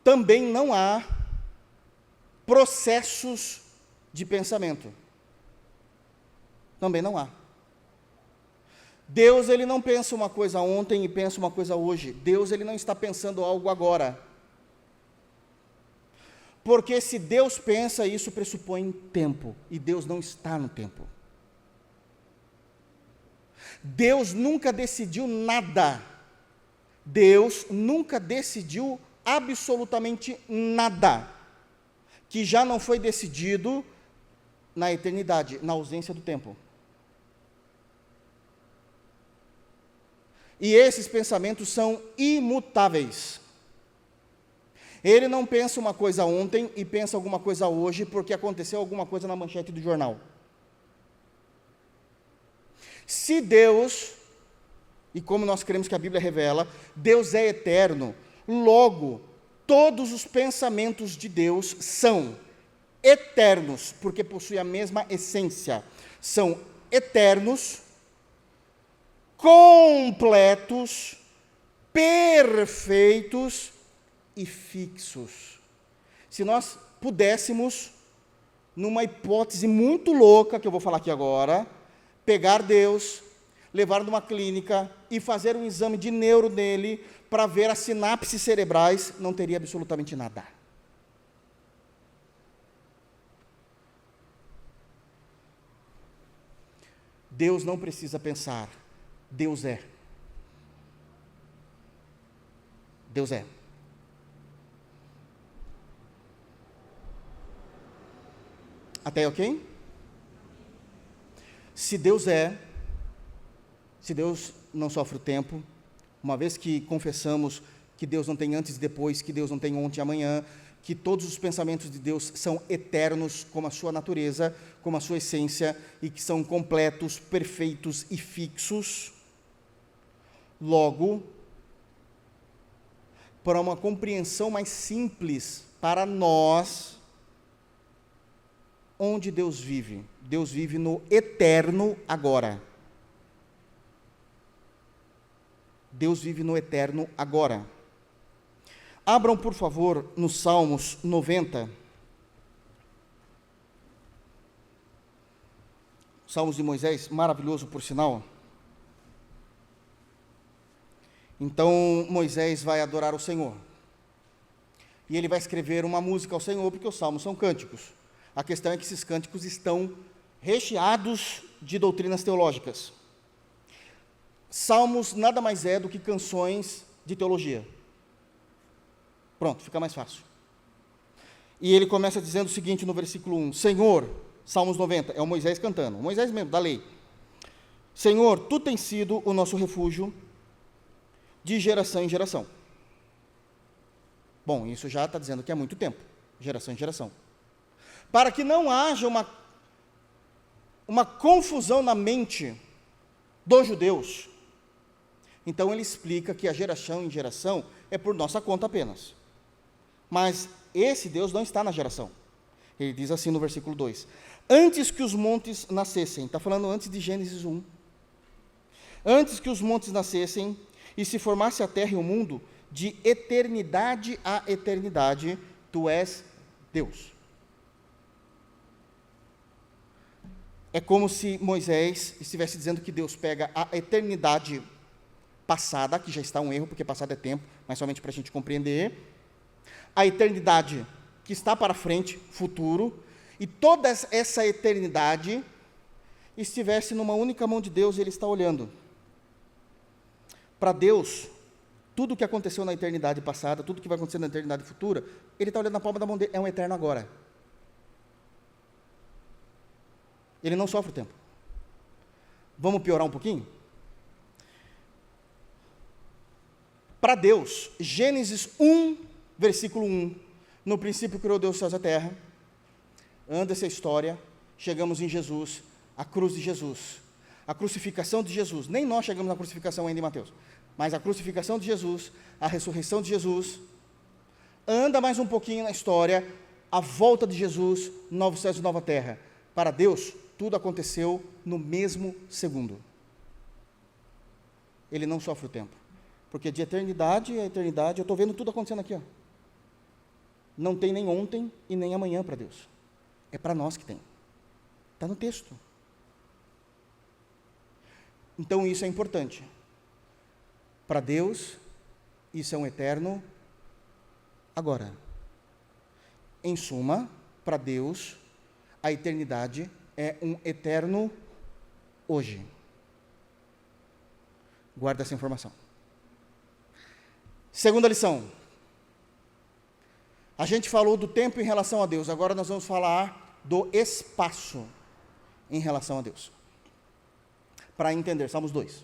também não há processos de pensamento. Também não há. Deus, ele não pensa uma coisa ontem e pensa uma coisa hoje. Deus, ele não está pensando algo agora. Porque se Deus pensa, isso pressupõe tempo, e Deus não está no tempo. Deus nunca decidiu nada. Deus nunca decidiu absolutamente nada que já não foi decidido na eternidade, na ausência do tempo. E esses pensamentos são imutáveis. Ele não pensa uma coisa ontem e pensa alguma coisa hoje porque aconteceu alguma coisa na manchete do jornal. Se Deus, e como nós cremos que a Bíblia revela, Deus é eterno, logo, todos os pensamentos de Deus são eternos, porque possuem a mesma essência. São eternos, completos, perfeitos e fixos. Se nós pudéssemos, numa hipótese muito louca, que eu vou falar aqui agora, pegar Deus, levar numa clínica e fazer um exame de neuro nele, para ver as sinapses cerebrais, não teria absolutamente nada. Deus não precisa pensar, Deus é. Deus é. Até aí, ok? Se Deus é, se Deus não sofre o tempo, uma vez que confessamos que Deus não tem antes e depois, que Deus não tem ontem e amanhã, que todos os pensamentos de Deus são eternos, como a sua natureza, como a sua essência, e que são completos, perfeitos e fixos, logo, para uma compreensão mais simples para nós, onde Deus vive? Deus vive no eterno agora. Deus vive no eterno agora. Abram, por favor, nos Salmos 90. Salmos de Moisés, maravilhoso por sinal. Então, Moisés vai adorar o Senhor. E ele vai escrever uma música ao Senhor, porque os salmos são cânticos. A questão é que esses cânticos estão recheados de doutrinas teológicas. Salmos nada mais é do que canções de teologia. Pronto, fica mais fácil. E ele começa dizendo o seguinte no versículo 1: Senhor, Salmos 90, é o Moisés cantando, Moisés mesmo, da lei. Senhor, tu tens sido o nosso refúgio de geração em geração. Bom, isso já está dizendo que é muito tempo, geração em geração. Para que não haja uma confusão na mente dos judeus, então ele explica que a geração em geração é por nossa conta apenas. Mas esse Deus não está na geração. Ele diz assim no versículo 2: antes que os montes nascessem, está falando antes de Gênesis 1. Antes que os montes nascessem e se formasse a terra e o mundo, de eternidade a eternidade, tu és Deus. É como se Moisés estivesse dizendo que Deus pega a eternidade passada, que já está um erro, porque passado é tempo, mas somente para a gente compreender, a eternidade que está para frente, futuro, e toda essa eternidade estivesse numa única mão de Deus e Ele está olhando. Para Deus, tudo o que aconteceu na eternidade passada, tudo que vai acontecer na eternidade futura, Ele está olhando na palma da mão dele, é um eterno agora. Ele não sofre o tempo. Vamos piorar um pouquinho? Para Deus, Gênesis 1, versículo 1, no princípio criou Deus os céus e a terra, anda essa história, chegamos em Jesus, a cruz de Jesus, a crucificação de Jesus, nem nós chegamos na crucificação ainda em Mateus, mas a crucificação de Jesus, a ressurreição de Jesus, anda mais um pouquinho na história, a volta de Jesus, novos céus e nova terra. Para Deus, tudo aconteceu no mesmo segundo. Ele não sofre o tempo. Porque de eternidade a eternidade, eu estou vendo tudo acontecendo aqui, ó. Não tem nem ontem e nem amanhã para Deus. É para nós que tem. Está no texto. Então isso é importante. Para Deus, isso é um eterno agora. Em suma, para Deus, a eternidade é um eterno hoje. Guarda essa informação. Segunda lição. A gente falou do tempo em relação a Deus, agora nós vamos falar do espaço em relação a Deus. Para entender, Salmos 2.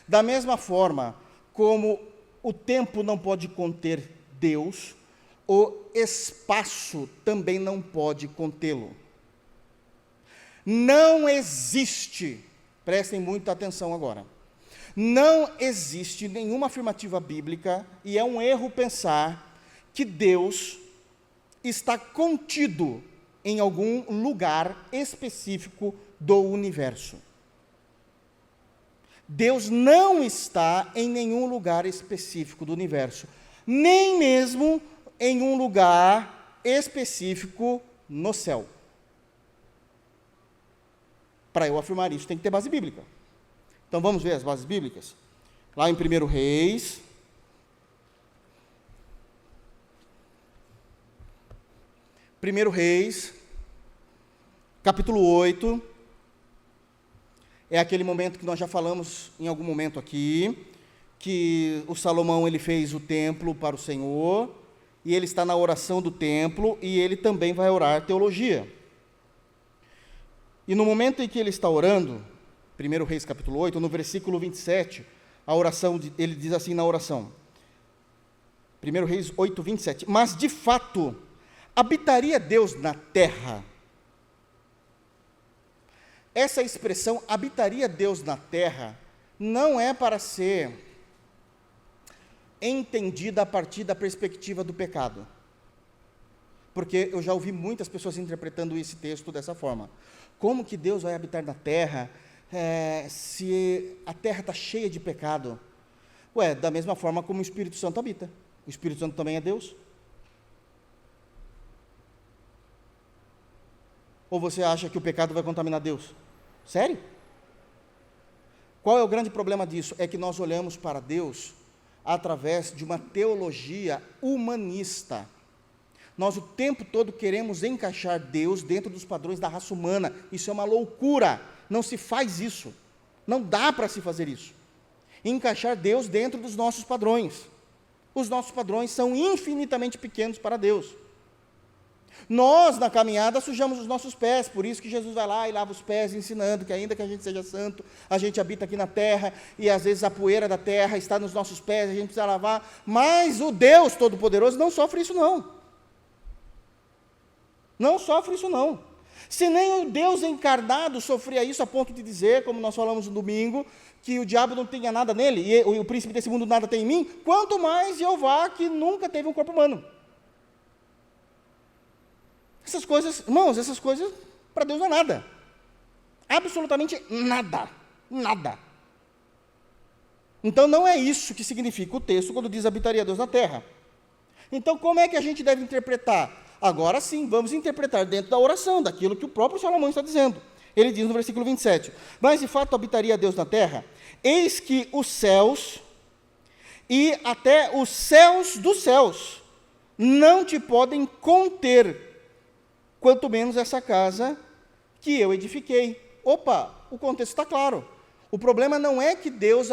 Da mesma forma como o tempo não pode conter Deus, o espaço também não pode contê-lo. Não existe, prestem muita atenção agora, não existe nenhuma afirmativa bíblica, e é um erro pensar que Deus está contido em algum lugar específico do universo. Deus não está em nenhum lugar específico do universo, nem mesmo em um lugar específico no céu. Para eu afirmar isso, tem que ter base bíblica. Então vamos ver as bases bíblicas. Lá em 1 Reis, capítulo 8, é aquele momento que nós já falamos em algum momento aqui, que o Salomão ele fez o templo para o Senhor, e ele está na oração do templo, e ele também vai orar teologia. E no momento em que ele está orando, 1 Reis capítulo 8, no versículo 27, a oração, ele diz assim na oração, 1 Reis 8, 27, mas de fato, habitaria Deus na terra? Essa expressão, habitaria Deus na terra, não é para ser entendida a partir da perspectiva do pecado. Porque eu já ouvi muitas pessoas interpretando esse texto dessa forma. Como que Deus vai habitar na terra se a terra está cheia de pecado? Ué, da mesma forma como o Espírito Santo habita. O Espírito Santo também é Deus? Ou você acha que o pecado vai contaminar Deus? Sério? Qual é o grande problema disso? É que nós olhamos para Deus através de uma teologia humanista. Nós o tempo todo queremos encaixar Deus dentro dos padrões da raça humana. Isso é uma loucura. Não se faz isso. Não dá para se fazer isso. Encaixar Deus dentro dos nossos padrões. Os nossos padrões são infinitamente pequenos para Deus. Nós, na caminhada, sujamos os nossos pés, por isso que Jesus vai lá e lava os pés, ensinando que ainda que a gente seja santo, a gente habita aqui na terra, e às vezes a poeira da terra está nos nossos pés, a gente precisa lavar, mas o Deus Todo-Poderoso não sofre isso não. Não sofre isso não. Se nem o Deus encarnado sofria isso a ponto de dizer, como nós falamos no domingo, que o diabo não tinha nada nele, e o príncipe desse mundo nada tem em mim, quanto mais Jeová, que nunca teve um corpo humano. Essas coisas, irmãos, essas coisas para Deus não é nada. Absolutamente nada. Nada. Então não é isso que significa o texto quando diz habitaria Deus na terra. Então como é que a gente deve interpretar? Agora sim, vamos interpretar dentro da oração, daquilo que o próprio Salomão está dizendo. Ele diz no versículo 27, mas de fato habitaria Deus na terra? Eis que os céus e até os céus dos céus não te podem conter, quanto menos essa casa que eu edifiquei. Opa, o contexto está claro. O problema não é que Deus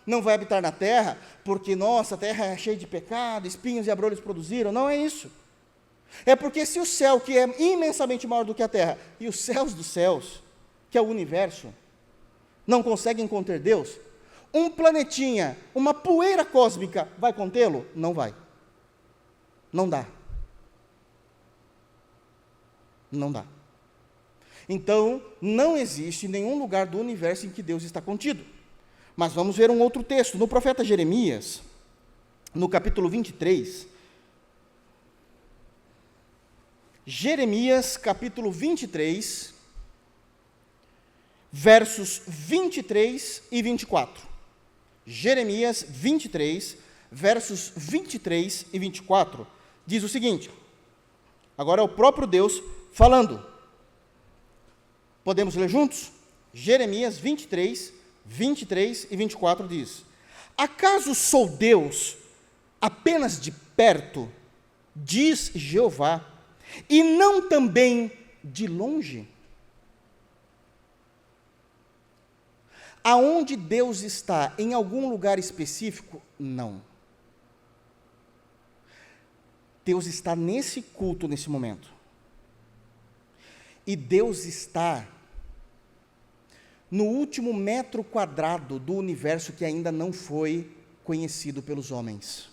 não vai habitar na terra, porque, nossa, a terra é cheia de pecado, espinhos e abrolhos produziram. Não é isso. É porque se o céu, que é imensamente maior do que a terra, e os céus dos céus, que é o universo, não conseguem conter Deus, um planetinha, uma poeira cósmica, vai contê-lo? Não vai. Não dá. Não dá. Então, não existe nenhum lugar do universo em que Deus está contido. Mas vamos ver um outro texto. No profeta Jeremias, no capítulo 23, Jeremias, capítulo 23, versos 23 e 24. Jeremias 23, versos 23 e 24, diz o seguinte, agora é o próprio Deus falando. Podemos ler juntos? Jeremias 23, 23 e 24 diz, acaso sou Deus apenas de perto, diz Jeová, e não também de longe? Aonde Deus está? Em algum lugar específico? Não. Deus está nesse culto, nesse momento. E Deus está no último metro quadrado do universo que ainda não foi conhecido pelos homens.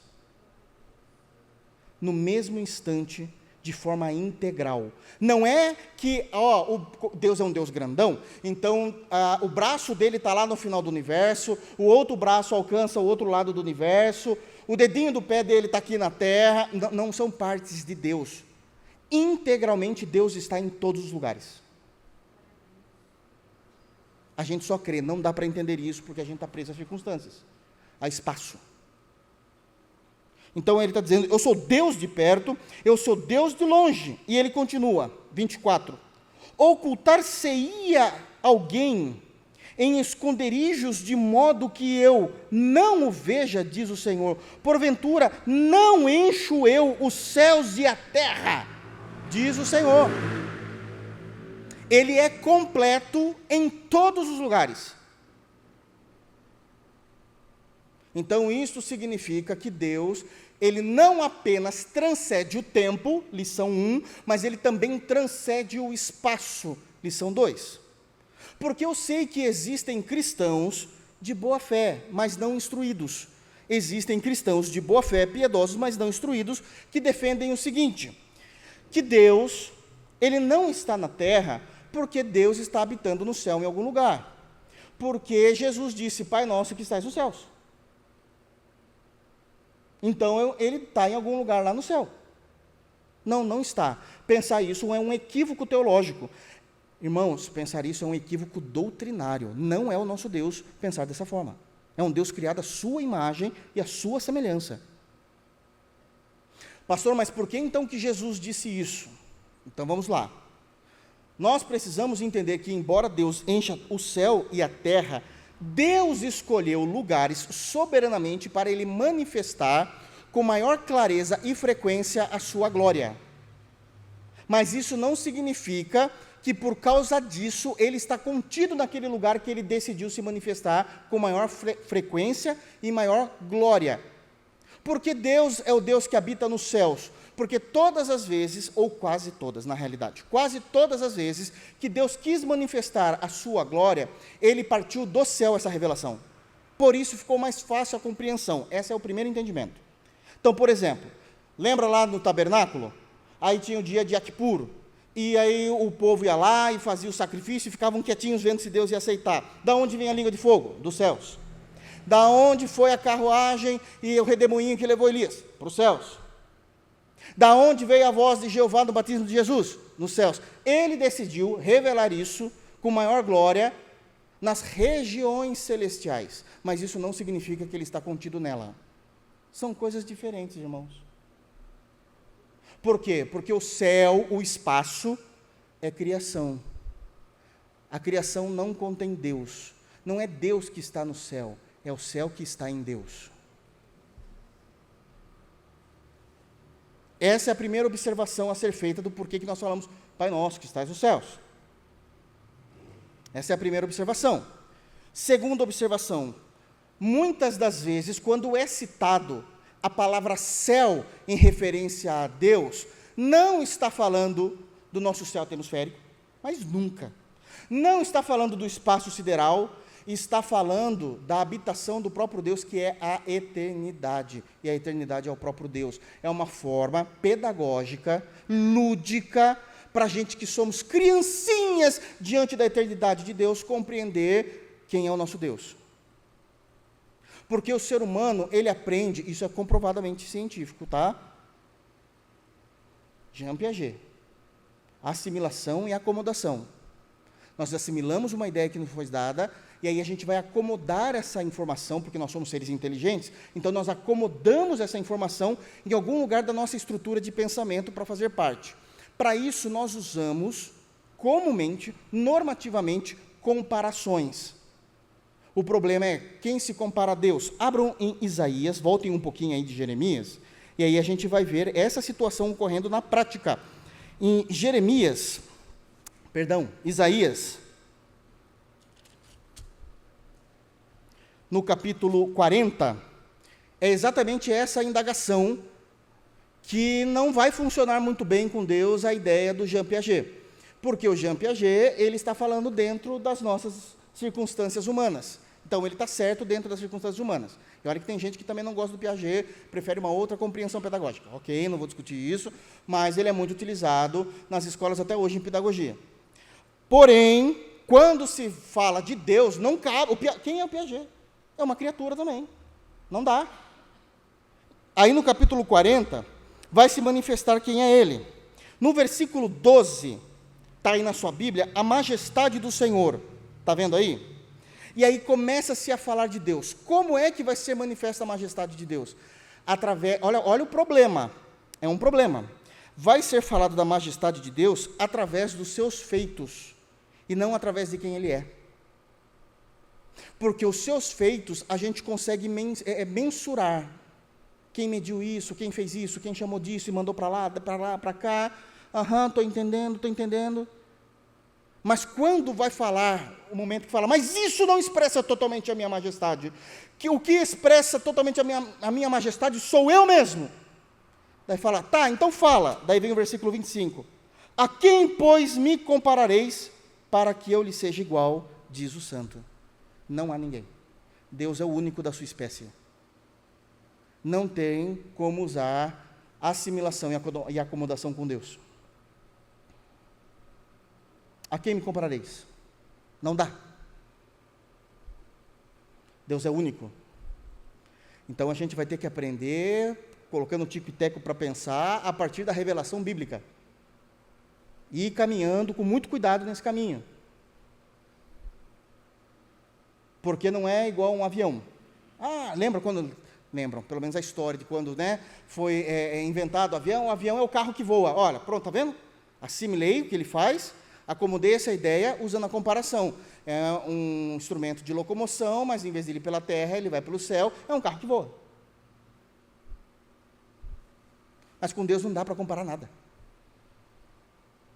No mesmo instante, de forma integral. Não é que, Deus é um Deus grandão, então o braço dele está lá no final do universo, o outro braço alcança o outro lado do universo, o dedinho do pé dele está aqui na terra. Não são partes de Deus. Integralmente, Deus está em todos os lugares. A gente só crê, não dá para entender isso, porque a gente está preso às circunstâncias, a espaço. Então ele está dizendo, eu sou Deus de perto, eu sou Deus de longe. E ele continua, 24. Ocultar-se-ia alguém em esconderijos de modo que eu não o veja, diz o Senhor. Porventura, não encho eu os céus e a terra, diz o Senhor. Ele é completo em todos os lugares. Então, isso significa que Deus, ele não apenas transcende o tempo, lição 1, mas ele também transcende o espaço, lição 2. Porque eu sei que existem cristãos de boa fé, mas não instruídos. Existem cristãos de boa fé, piedosos, mas não instruídos, que defendem o seguinte, que Deus, ele não está na terra, porque Deus está habitando no céu em algum lugar. Porque Jesus disse, Pai nosso que estais nos céus. Então, ele está em algum lugar lá no céu. Não, não está. Pensar isso é um equívoco teológico. Irmãos, pensar isso é um equívoco doutrinário. Não é o nosso Deus pensar dessa forma. É um Deus criado à sua imagem e à sua semelhança. Pastor, mas por que então que Jesus disse isso? Então, vamos lá. Nós precisamos entender que, embora Deus encha o céu e a terra, Deus escolheu lugares soberanamente para Ele manifestar com maior clareza e frequência a sua glória. Mas isso não significa que por causa disso Ele está contido naquele lugar que Ele decidiu se manifestar com maior frequência e maior glória. Porque Deus é o Deus que habita nos céus. Porque todas as vezes, ou quase todas na realidade, quase todas as vezes que Deus quis manifestar a sua glória, Ele partiu do céu essa revelação. Por isso ficou mais fácil a compreensão. Esse é o primeiro entendimento. Então, por exemplo, lembra lá no tabernáculo? Aí tinha o dia de Yom Kippur, e aí o povo ia lá e fazia o sacrifício e ficavam quietinhos vendo se Deus ia aceitar. Da onde vem a língua de fogo? Dos céus. Da onde foi a carruagem e o redemoinho que levou Elias? Para os céus. Da onde veio a voz de Jeová no batismo de Jesus? Nos céus. Ele decidiu revelar isso com maior glória nas regiões celestiais. Mas isso não significa que ele está contido nela. São coisas diferentes, irmãos. Por quê? Porque o céu, o espaço, é criação. A criação não contém Deus. Não é Deus que está no céu, é o céu que está em Deus. Essa é a primeira observação a ser feita do porquê que nós falamos, Pai nosso que estás nos céus. Essa é a primeira observação. Segunda observação, muitas das vezes, quando é citado a palavra céu em referência a Deus, não está falando do nosso céu atmosférico, mas nunca. Não está falando do espaço sideral, está falando da habitação do próprio Deus, que é a eternidade. E a eternidade é o próprio Deus. É uma forma pedagógica, lúdica, para a gente que somos criancinhas diante da eternidade de Deus, compreender quem é o nosso Deus. Porque o ser humano, ele aprende, isso é comprovadamente científico, tá? Jean Piaget. Assimilação e acomodação. Nós assimilamos uma ideia que nos foi dada, e aí a gente vai acomodar essa informação, porque nós somos seres inteligentes, então nós acomodamos essa informação em algum lugar da nossa estrutura de pensamento para fazer parte. Para isso, nós usamos, comumente, normativamente, comparações. O problema é, quem se compara a Deus? Abram em Isaías, voltem um pouquinho aí de Jeremias, e aí a gente vai ver essa situação ocorrendo na prática. Em Isaías, no capítulo 40, é exatamente essa indagação que não vai funcionar muito bem com Deus, a ideia do Jean Piaget. Porque o Jean Piaget, ele está falando dentro das nossas circunstâncias humanas. Então, ele está certo dentro das circunstâncias humanas. E olha que tem gente que também não gosta do Piaget, prefere uma outra compreensão pedagógica. Ok, não vou discutir isso, mas ele é muito utilizado nas escolas até hoje em pedagogia. Porém, quando se fala de Deus, não cabe. Quem é o Piaget? É uma criatura também. Não dá. Aí no capítulo 40, vai se manifestar quem é ele. No versículo 12, está aí na sua Bíblia, a majestade do Senhor. Está vendo aí? E aí começa-se a falar de Deus. Como é que vai ser manifesta a majestade de Deus? Olha o problema. É um problema. Vai ser falado da majestade de Deus através dos seus feitos, e não através de quem Ele é. Porque os seus feitos a gente consegue mensurar. Quem mediu isso, quem fez isso, quem chamou disso e mandou para lá, para cá. Estou entendendo. Mas quando vai falar, o momento que fala, mas isso não expressa totalmente a minha majestade. O que expressa totalmente a minha majestade sou eu mesmo. Daí fala, tá, então fala. Daí vem o versículo 25. A quem, pois, me comparareis para que eu lhe seja igual, diz o santo. Não há ninguém. Deus é o único da sua espécie. Não tem como usar assimilação e acomodação com Deus. A quem me comparareis? Não dá. Deus é único. Então a gente vai ter que aprender, colocando o tico e teco para pensar, a partir da revelação bíblica. E ir caminhando com muito cuidado nesse caminho. Porque não é igual um avião. Lembram, pelo menos a história de quando foi inventado o avião é o carro que voa. Olha, pronto, está vendo? Assimilei o que ele faz, acomodei essa ideia usando a comparação. É um instrumento de locomoção, mas em vez de ir pela terra, ele vai pelo céu, é um carro que voa. Mas com Deus não dá para comparar nada.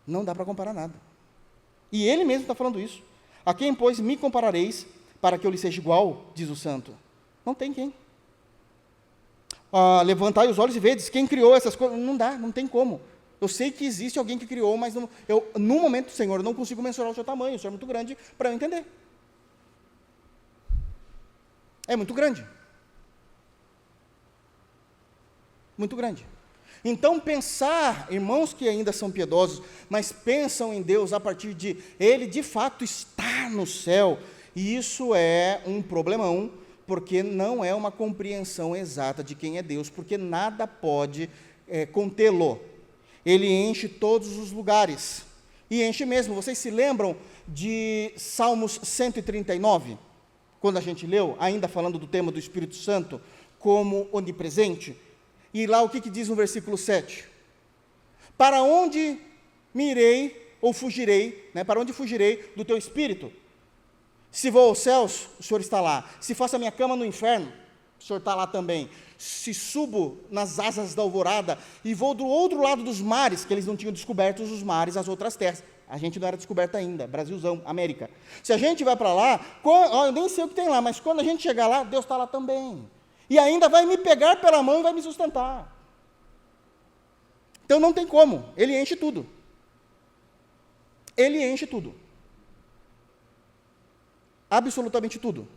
Não dá para comparar nada. E ele mesmo está falando isso. A quem, pois, me comparareis, para que eu lhe seja igual, diz o santo. Não tem quem. Levantai os olhos e vedes, quem criou essas coisas? Não dá, não tem como. Eu sei que existe alguém que criou, mas no momento, Senhor, eu não consigo mensurar o seu tamanho, o Senhor é muito grande para eu entender. É muito grande. Muito grande. Então, pensar, irmãos que ainda são piedosos, mas pensam em Deus a partir de Ele, de fato, estar no céu, e isso é um problemão, porque não é uma compreensão exata de quem é Deus, porque nada pode contê-lo. Ele enche todos os lugares, e enche mesmo. Vocês se lembram de Salmos 139, quando a gente leu, ainda falando do tema do Espírito Santo, como onipresente? E lá o que diz no versículo 7? Para onde me irei ou fugirei, para onde fugirei do teu Espírito? Se vou aos céus, o Senhor está lá. Se faço a minha cama no inferno, o Senhor está lá também. Se subo nas asas da alvorada e vou do outro lado dos mares, que eles não tinham descoberto os mares, as outras terras. A gente não era descoberta ainda, Brasilzão, América. Se a gente vai para lá, eu nem sei o que tem lá, mas quando a gente chegar lá, Deus está lá também. E ainda vai me pegar pela mão e vai me sustentar. Então não tem como, Ele enche tudo. Ele enche tudo. Absolutamente tudo.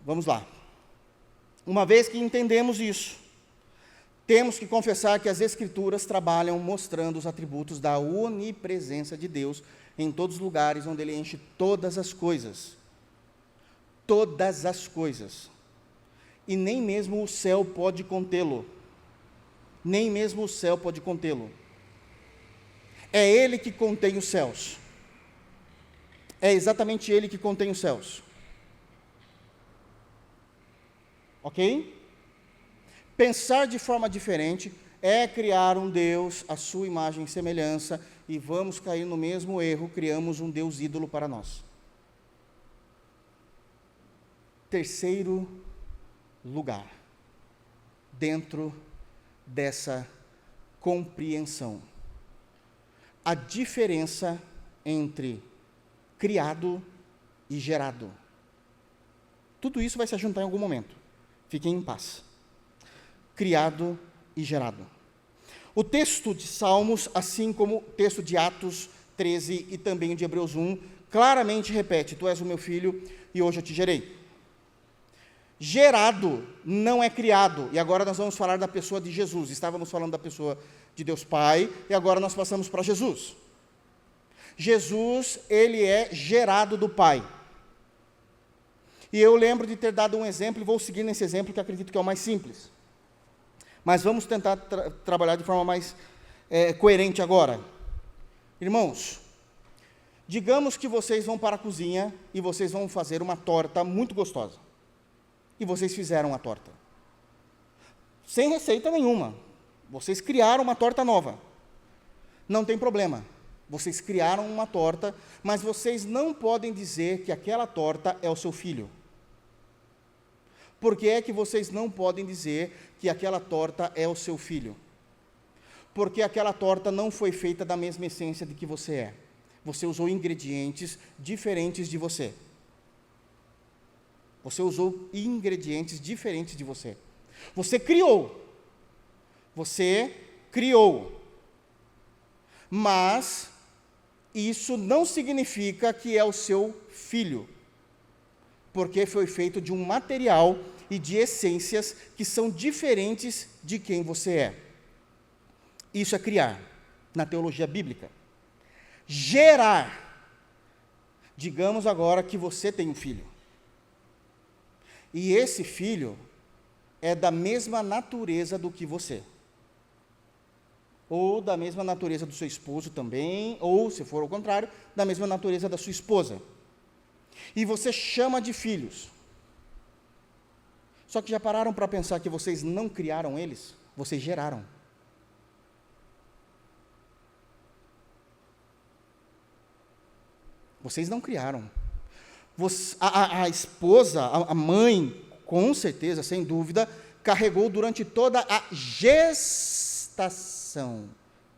Vamos lá. Uma vez que entendemos isso, temos que confessar que as Escrituras trabalham mostrando os atributos da onipresença de Deus em todos os lugares onde Ele enche todas as coisas. Todas as coisas. E nem mesmo o céu pode contê-lo. Nem mesmo o céu pode contê-lo. É Ele que contém os céus. É exatamente Ele que contém os céus. Ok? Pensar de forma diferente é criar um Deus à sua imagem e semelhança, e vamos cair no mesmo erro, criamos um Deus ídolo para nós. Terceiro lugar, dentro dessa compreensão, a diferença entre criado e gerado. Tudo isso vai se juntar em algum momento. Fiquem em paz. Criado e gerado. O texto de Salmos, assim como o texto de Atos 13 e também o de Hebreus 1, claramente repete: tu és o meu filho e hoje eu te gerei. Gerado não é criado, e agora nós vamos falar da pessoa de Jesus. Estávamos falando da pessoa de Deus Pai, e agora nós passamos para Jesus. Jesus, ele é gerado do Pai. E eu lembro de ter dado um exemplo, e vou seguir nesse exemplo, que acredito que é o mais simples. Mas vamos tentar trabalhar de forma mais coerente agora. Irmãos, digamos que vocês vão para a cozinha e vocês vão fazer uma torta muito gostosa. E vocês fizeram a torta. Sem receita nenhuma. Vocês criaram uma torta nova. Não tem problema. Vocês criaram uma torta, mas vocês não podem dizer que aquela torta é o seu filho. Por que é que vocês não podem dizer que aquela torta é o seu filho? Porque aquela torta não foi feita da mesma essência de que você é. Você usou ingredientes diferentes de você. Você usou ingredientes diferentes de você. Você criou. Você criou. Mas isso não significa que é o seu filho. Porque foi feito de um material e de essências que são diferentes de quem você é. Isso é criar, na teologia bíblica. Gerar. Digamos agora que você tem um filho. E esse filho é da mesma natureza do que você. Ou da mesma natureza do seu esposo também, ou, se for o contrário, da mesma natureza da sua esposa. E você chama de filhos. Só que já pararam para pensar que vocês não criaram eles? Vocês geraram. Vocês não criaram. A esposa, a mãe, com certeza, sem dúvida, carregou durante toda a gestação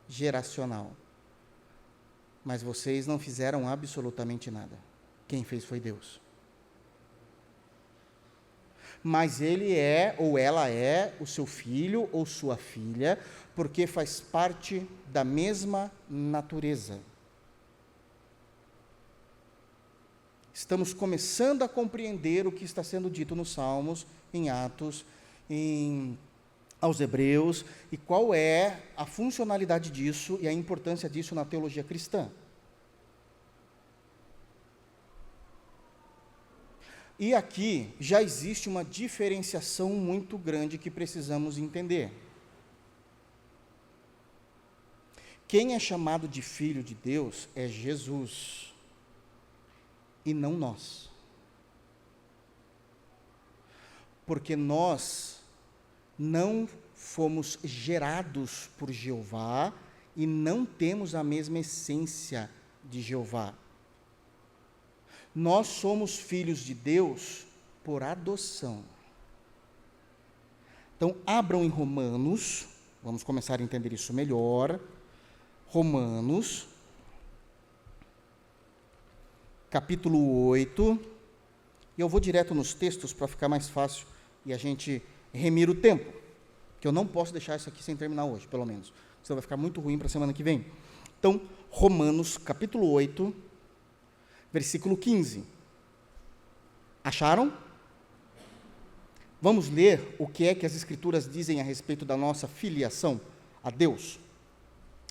geracional. Mas vocês não fizeram absolutamente nada. Quem fez foi Deus. Mas ele é, ou ela é, o seu filho ou sua filha, porque faz parte da mesma natureza. Estamos começando a compreender o que está sendo dito nos Salmos, em Atos, aos Hebreus, e qual é a funcionalidade disso e a importância disso na teologia cristã. E aqui já existe uma diferenciação muito grande que precisamos entender. Quem é chamado de filho de Deus é Jesus. E não nós. Porque nós não fomos gerados por Jeová e não temos a mesma essência de Jeová. Nós somos filhos de Deus por adoção. Então, abram em Romanos, vamos começar a entender isso melhor. Romanos, capítulo 8, e eu vou direto nos textos para ficar mais fácil e a gente remir o tempo, que eu não posso deixar isso aqui sem terminar hoje, pelo menos, senão vai ficar muito ruim para a semana que vem. Então, Romanos, capítulo 8, versículo 15. Acharam? Vamos ler o que é que as Escrituras dizem a respeito da nossa filiação a Deus.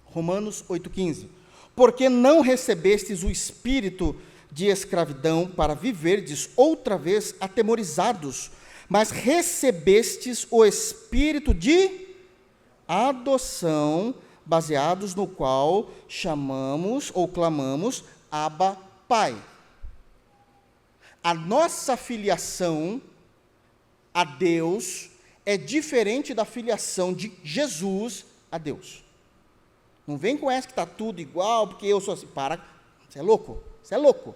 Romanos 8,15. Porque não recebestes o espírito de escravidão para viverdes outra vez atemorizados, mas recebestes o espírito de adoção, baseados no qual chamamos ou clamamos Abba, Pai. A nossa filiação a Deus é diferente da filiação de Jesus a Deus. Não vem com essa que está tudo igual, porque eu sou assim. Para, você é louco, você é louco.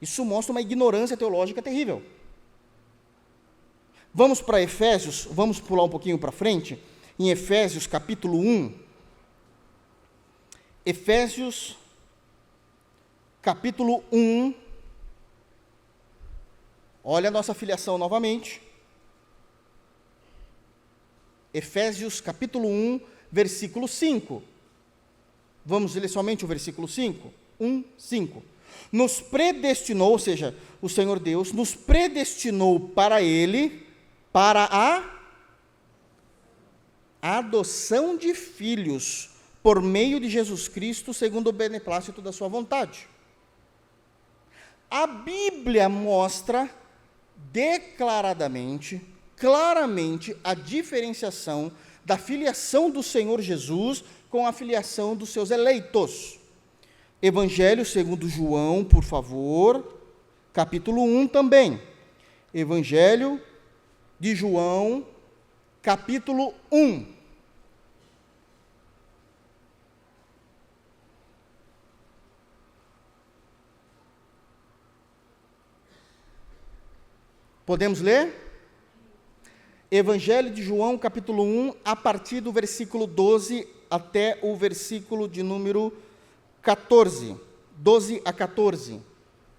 Isso mostra uma ignorância teológica terrível. Vamos para Efésios, vamos pular um pouquinho para frente, em Efésios capítulo 1. Efésios capítulo 1. Olha a nossa filiação novamente. Efésios capítulo 1, versículo 5. Vamos ler somente o versículo 5? 1, 5. Nos predestinou, ou seja, o Senhor Deus nos predestinou para Ele, para a adoção de filhos, por meio de Jesus Cristo, segundo o beneplácito da sua vontade. A Bíblia mostra declaradamente, claramente, a diferenciação da filiação do Senhor Jesus com a filiação dos seus eleitos. Evangelho segundo João, por favor, capítulo 1 também. Evangelho de João, capítulo 1. Podemos ler? Evangelho de João, capítulo 1, a partir do versículo 12 até o versículo de número 14. 12 a 14.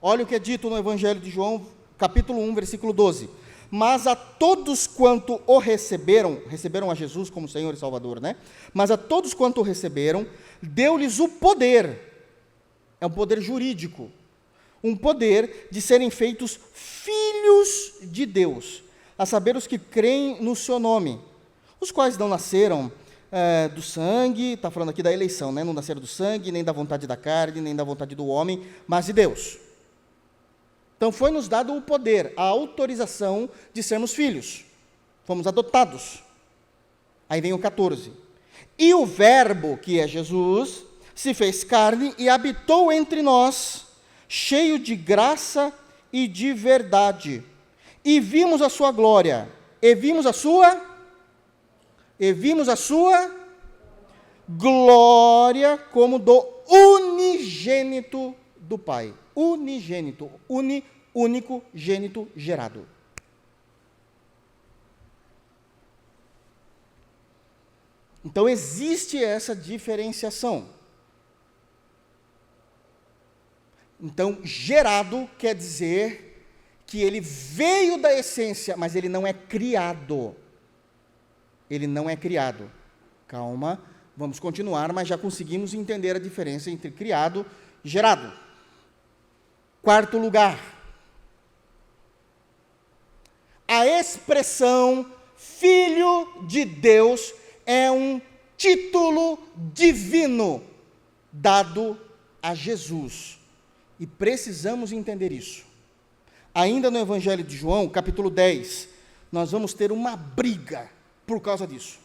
Olha o que é dito no Evangelho de João, capítulo 1, versículo 12. Mas a todos quanto o receberam a Jesus como Senhor e Salvador, né? Mas a todos quanto o receberam, deu-lhes o poder, é um poder jurídico, um poder de serem feitos filhos de Deus, a saber, os que creem no seu nome, os quais não nasceram do sangue, está falando aqui da eleição, né? Não nasceram do sangue, nem da vontade da carne, nem da vontade do homem, mas de Deus. Então, foi-nos dado o poder, a autorização de sermos filhos. Fomos adotados. Aí vem o 14. E o Verbo, que é Jesus, se fez carne e habitou entre nós, cheio de graça e de verdade. E vimos a sua glória. E vimos a sua glória como do unigênito do Pai. Unigênito, único, gênito, gerado. Então, existe essa diferenciação. Então, gerado quer dizer que ele veio da essência, mas ele não é criado. Ele não é criado. Calma, vamos continuar, mas já conseguimos entender a diferença entre criado e gerado. Quarto lugar, a expressão Filho de Deus é um título divino dado a Jesus. E precisamos entender isso. Ainda no Evangelho de João, capítulo 10, nós vamos ter uma briga por causa disso.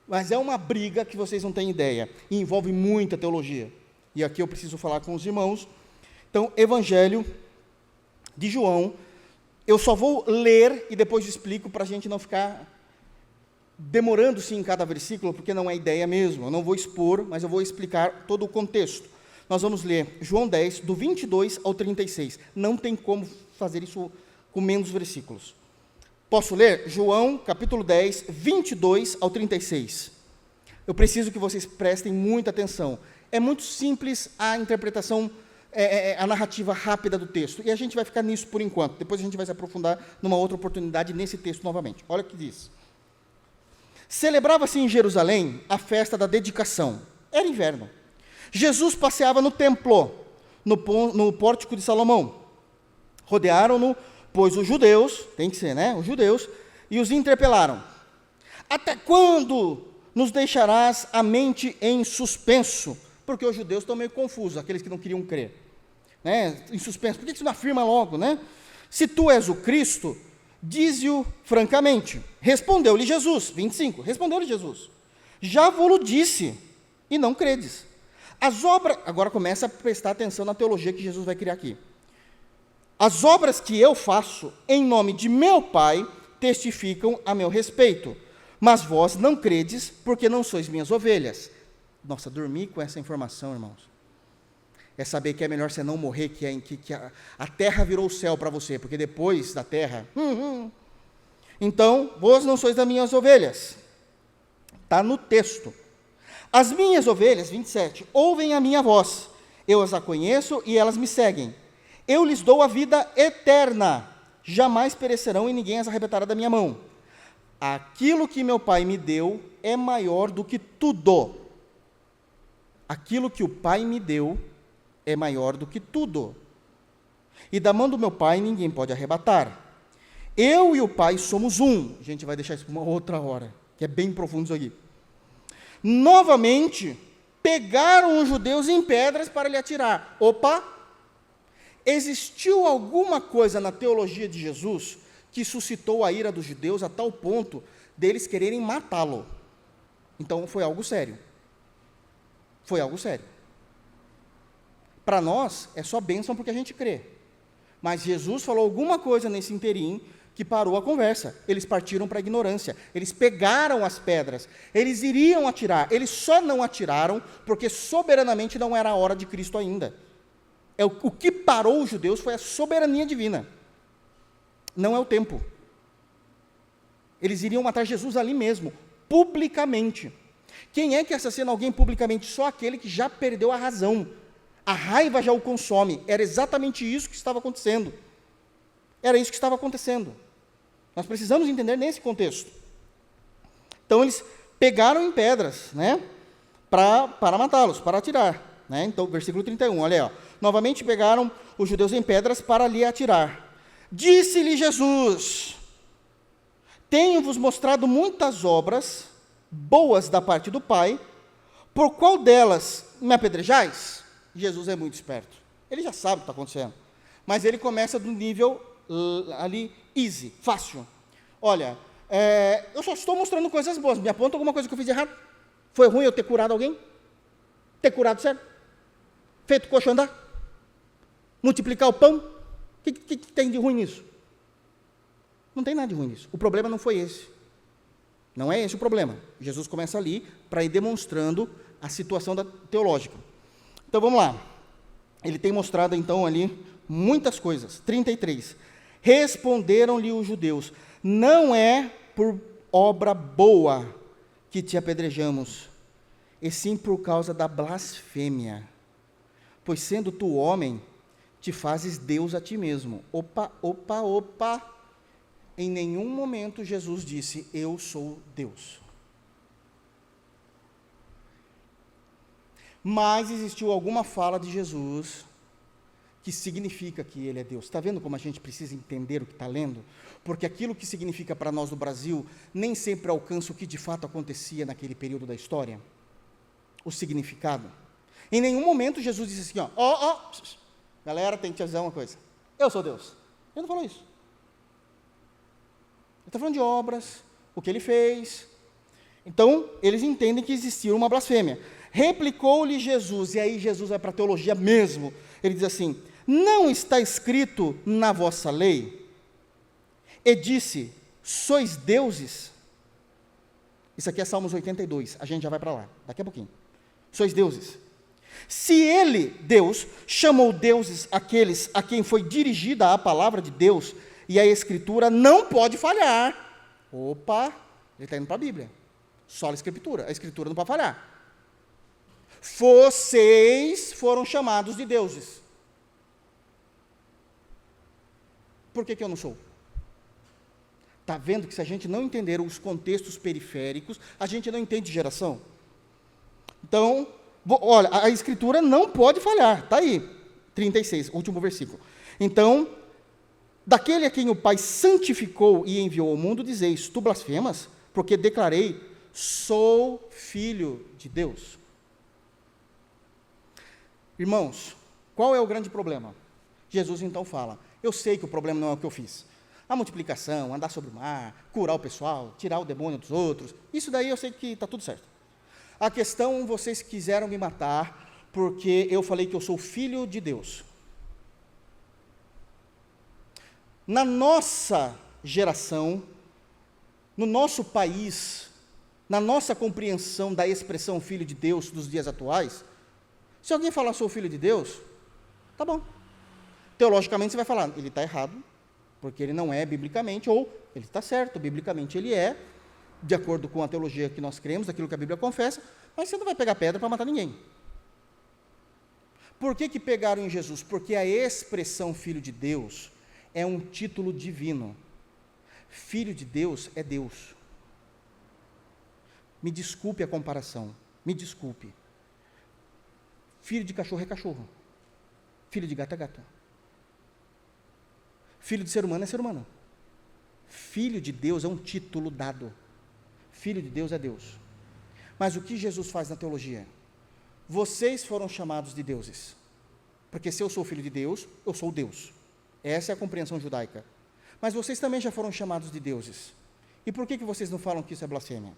Mas é uma briga que vocês não têm ideia, e envolve muita teologia. E aqui eu preciso falar com os irmãos. Então, Evangelho de João, eu só vou ler e depois explico para a gente não ficar demorando-se em cada versículo, porque não é ideia mesmo. Eu não vou expor, mas eu vou explicar todo o contexto. Nós vamos ler João 10, do 22 ao 36. Não tem como fazer isso com menos versículos. Posso ler? João, capítulo 10, 22 ao 36. Eu preciso que vocês prestem muita atenção. É muito simples a interpretação, a narrativa rápida do texto. E a gente vai ficar nisso por enquanto. Depois a gente vai se aprofundar numa outra oportunidade nesse texto novamente. Olha o que diz. Celebrava-se em Jerusalém a festa da dedicação. Era inverno. Jesus passeava no templo, no pórtico de Salomão. Rodearam-no, pois os judeus, tem que ser, né? Os judeus, e os interpelaram. Até quando nos deixarás a mente em suspenso? Porque os judeus estão meio confusos, aqueles que não queriam crer. Né? Em suspenso, por que você não afirma logo, né? Se tu és o Cristo, dize-o francamente. Respondeu-lhe Jesus, 25, respondeu-lhe Jesus. Já vou-lo disse, e não credes. As obras, agora começa a prestar atenção na teologia que Jesus vai criar aqui. As obras que eu faço em nome de meu Pai testificam a meu respeito, mas vós não credes, porque não sois minhas ovelhas. Nossa, dormir com essa informação, irmãos, é saber que é melhor você não morrer, que a terra virou o céu para você, porque depois da terra... Então, vós não sois das minhas ovelhas. Está no texto. As minhas ovelhas, 27, ouvem a minha voz, eu as conheço e elas me seguem. Eu lhes dou a vida eterna, jamais perecerão e ninguém as arrebatará da minha mão. Aquilo que meu Pai me deu é maior do que tudo. Aquilo que o Pai me deu é maior do que tudo. E da mão do meu Pai ninguém pode arrebatar. Eu e o Pai somos um. A gente vai deixar isso para uma outra hora, que é bem profundo isso aqui. Novamente, pegaram os judeus em pedras para lhe atirar. Opa! Existiu alguma coisa na teologia de Jesus que suscitou a ira dos judeus a tal ponto deles quererem matá-lo. Então, foi algo sério. Foi algo sério. Para nós, é só bênção porque a gente crê. Mas Jesus falou alguma coisa nesse interim que parou a conversa. Eles partiram para a ignorância. Eles pegaram as pedras. Eles iriam atirar. Eles só não atiraram porque soberanamente não era a hora de Cristo ainda. O que parou os judeus foi a soberania divina. Não é o tempo. Eles iriam matar Jesus ali mesmo, publicamente. Quem é que assassina alguém publicamente? Só aquele que já perdeu a razão. A raiva já o consome. Era exatamente isso que estava acontecendo. Era isso que estava acontecendo. Nós precisamos entender nesse contexto. Então, eles pegaram em pedras, né, para matá-los, para atirar. Né? Então, versículo 31, olha aí. Ó. Novamente pegaram os judeus em pedras para lhe atirar. Disse-lhe Jesus: tenho-vos mostrado muitas obras boas da parte do Pai, por qual delas me apedrejais? Jesus é muito esperto. Ele já sabe o que está acontecendo. Mas ele começa do nível ali, easy, fácil. Olha, eu só estou mostrando coisas boas. Me aponta alguma coisa que eu fiz de errado? Foi ruim eu ter curado alguém? Ter curado certo? Feito coxo andar? Multiplicar o pão? O que tem de ruim nisso? Não tem nada de ruim nisso. O problema não foi esse. Não é esse o problema. Jesus começa ali para ir demonstrando a situação teológica. Então, vamos lá. Ele tem mostrado, então, ali muitas coisas. 33. Responderam-lhe os judeus: não é por obra boa que te apedrejamos, e sim por causa da blasfêmia. Pois sendo tu homem, te fazes Deus a ti mesmo. Opa. Em nenhum momento Jesus disse: eu sou Deus. Mas existiu alguma fala de Jesus que significa que ele é Deus. Está vendo como a gente precisa entender o que está lendo? Porque aquilo que significa para nós do Brasil nem sempre alcança o que de fato acontecia naquele período da história. O significado. Em nenhum momento Jesus disse assim, galera, tem que te avisar uma coisa. Eu sou Deus. Ele não falou isso. Ele está falando de obras, o que ele fez. Então, eles entendem que existia uma blasfêmia. Replicou-lhe Jesus, e aí Jesus vai para a teologia mesmo. Ele diz assim: não está escrito na vossa lei? E disse: sois deuses? Isso aqui é Salmos 82, a gente já vai para lá, daqui a pouquinho. Sois deuses. Se ele, Deus, chamou deuses aqueles a quem foi dirigida a palavra de Deus, e a Escritura não pode falhar. Opa, ele está indo para a Bíblia. Só a Escritura não pode falhar. Vocês foram chamados de deuses. Por que eu não sou? Está vendo que se a gente não entender os contextos periféricos, a gente não entende geração? Então, olha, a Escritura não pode falhar. Está aí, 36, último versículo. Então, daquele a quem o Pai santificou e enviou ao mundo, dizeis: tu blasfemas, porque declarei: sou filho de Deus. Irmãos, qual é o grande problema? Jesus então fala: eu sei que o problema não é o que eu fiz. A multiplicação, andar sobre o mar, curar o pessoal, tirar o demônio dos outros, isso daí eu sei que está tudo certo. A questão, vocês quiseram me matar porque eu falei que eu sou filho de Deus. Na nossa geração, no nosso país, na nossa compreensão da expressão filho de Deus dos dias atuais, se alguém falar sou filho de Deus, tá bom. Teologicamente você vai falar, ele está errado, porque ele não é biblicamente, ou ele está certo, biblicamente ele é, de acordo com a teologia que nós cremos, aquilo que a Bíblia confessa, mas você não vai pegar pedra para matar ninguém. Por que pegaram em Jesus? Porque a expressão filho de Deus é um título divino. Filho de Deus é Deus. Me desculpe a comparação, me desculpe. Filho de cachorro é cachorro. Filho de gato é gato. Filho de ser humano é ser humano. Filho de Deus é um título dado. Filho de Deus é Deus. Mas o que Jesus faz na teologia? Vocês foram chamados de deuses. Porque se eu sou filho de Deus, eu sou Deus. Essa é a compreensão judaica. Mas vocês também já foram chamados de deuses. E por que vocês não falam que isso é blasfêmia?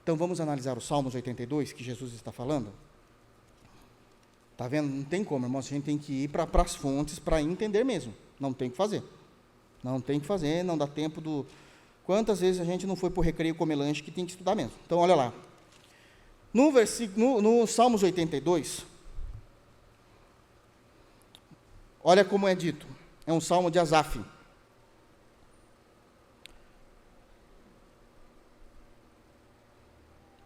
Então vamos analisar o Salmos 82, que Jesus está falando. Está vendo? Não tem como, irmãos, a gente tem que ir para as fontes para entender mesmo. Não tem o que fazer. Não tem o que fazer, não dá tempo do... Quantas vezes a gente não foi para o recreio comer lanche que tem que estudar mesmo? Então, olha lá. No Salmos 82, olha como é dito. É um salmo de Asaf.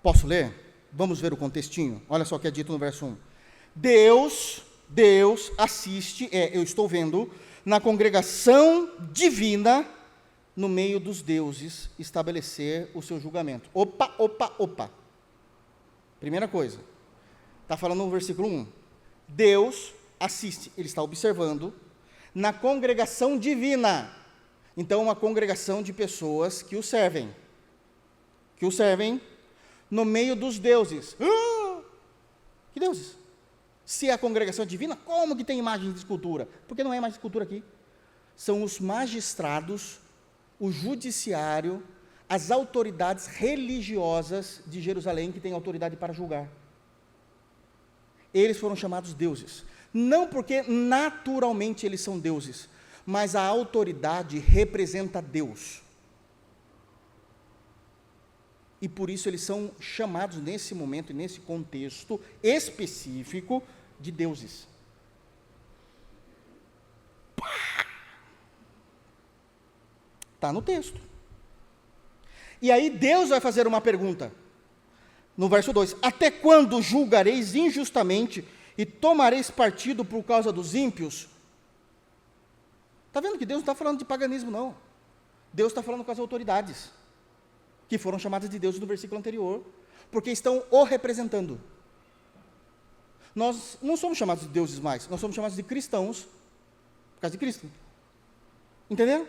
Posso ler? Vamos ver o contextinho. Olha só o que é dito no verso 1. Deus assiste, eu estou vendo, na congregação divina, no meio dos deuses, estabelecer o seu julgamento. Opa. Primeira coisa, está falando no versículo 1. Deus assiste, ele está observando, na congregação divina. Então, uma congregação de pessoas que o servem. No meio dos deuses. Que deuses? Se é a congregação divina, como que tem imagem de escultura? Porque não é mais escultura aqui. São os magistrados, o judiciário, as autoridades religiosas de Jerusalém que têm autoridade para julgar. Eles foram chamados deuses. Não porque naturalmente eles são deuses, mas a autoridade representa Deus. E por isso eles são chamados nesse momento e nesse contexto específico de deuses. Está no texto. E aí Deus vai fazer uma pergunta. No verso 2, até quando julgareis injustamente e tomareis partido por causa dos ímpios? Está vendo que Deus não está falando de paganismo, não. Deus está falando com as autoridades, que foram chamadas de deuses no versículo anterior, porque estão o representando. Nós não somos chamados de deuses mais, nós somos chamados de cristãos, por causa de Cristo. Entenderam?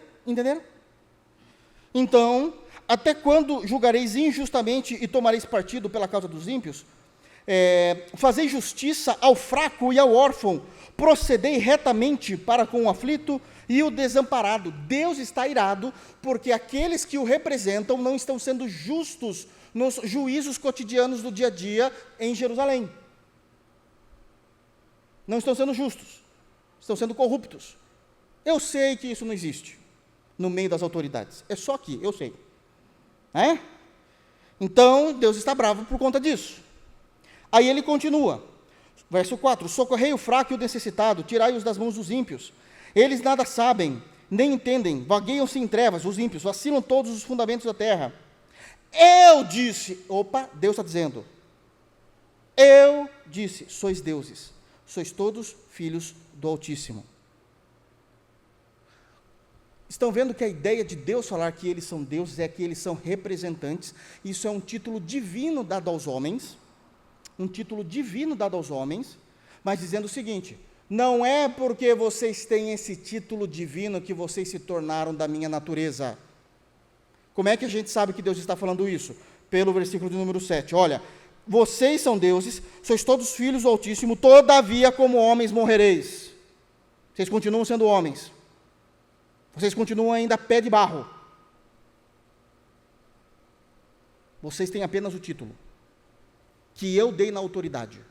Então, até quando julgareis injustamente e tomareis partido pela causa dos ímpios? Fazei justiça ao fraco e ao órfão, procedei retamente para com o aflito e o desamparado. Deus está irado, porque aqueles que o representam não estão sendo justos nos juízos cotidianos do dia a dia em Jerusalém. Não estão sendo justos, estão sendo corruptos. Eu sei que isso não existe no meio das autoridades, é só aqui, eu sei. Então, Deus está bravo por conta disso. Aí ele continua, verso 4, socorrei o fraco e o necessitado, tirai-os das mãos dos ímpios. Eles nada sabem, nem entendem, vagueiam-se em trevas, os ímpios, vacilam todos os fundamentos da terra. Eu disse, Deus está dizendo, eu disse, sois deuses, sois todos filhos do Altíssimo. Estão vendo que a ideia de Deus falar que eles são deuses é que eles são representantes. Isso é um título divino dado aos homens, mas dizendo o seguinte, não é porque vocês têm esse título divino que vocês se tornaram da minha natureza. Como é que a gente sabe que Deus está falando isso? Pelo versículo de número 7, olha, vocês são deuses, sois todos filhos do Altíssimo, todavia como homens morrereis. Vocês continuam sendo homens. Vocês continuam ainda pé de barro. Vocês têm apenas o título. que eu dei na autoridade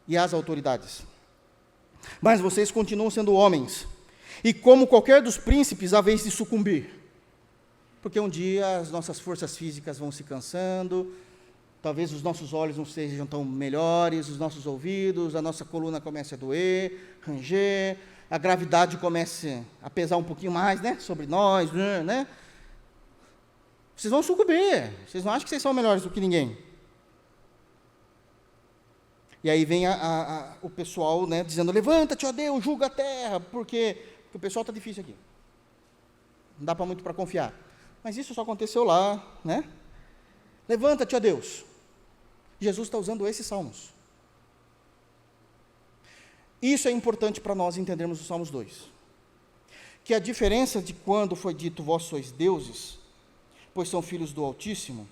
e às autoridades. Mas vocês continuam sendo homens, e como qualquer dos príncipes, há vez de sucumbir. Porque um dia as nossas forças físicas vão se cansando, talvez os nossos olhos não sejam tão melhores, os nossos ouvidos, a nossa coluna comece a doer, ranger, a gravidade comece a pesar um pouquinho mais, né, sobre nós, né? Vocês vão sucumbir, vocês não acham que vocês são melhores do que ninguém. E aí vem o pessoal, né, dizendo, levanta-te, ó Deus, julga a terra, porque o pessoal está difícil aqui. Não dá muito para confiar. Mas isso só aconteceu lá, né? Levanta-te, ó Deus. Jesus está usando esses salmos. Isso é importante para nós entendermos os Salmos 2. Que a diferença de quando foi dito, vós sois deuses, pois são filhos do Altíssimo,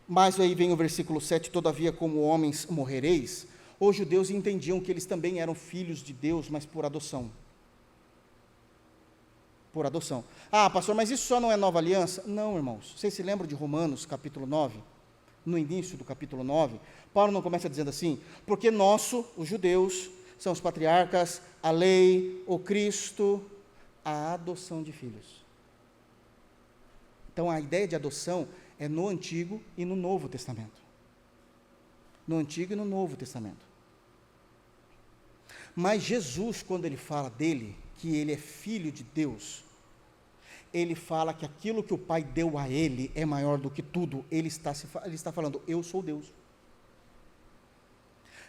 mas aí vem o versículo 7, todavia como homens morrereis. Os judeus entendiam que eles também eram filhos de Deus, mas por adoção. Por adoção. Ah, pastor, mas isso só não é nova aliança? Não, irmãos. Vocês se lembram de Romanos, capítulo 9? No início do capítulo 9, Paulo não começa dizendo assim, porque os judeus, são os patriarcas, a lei, o Cristo, a adoção de filhos. Então, a ideia de adoção é no Antigo e no Novo Testamento. No Antigo e no Novo Testamento. Mas Jesus, quando ele fala dele, que ele é filho de Deus, ele fala que aquilo que o Pai deu a ele é maior do que tudo. Ele está falando, eu sou Deus.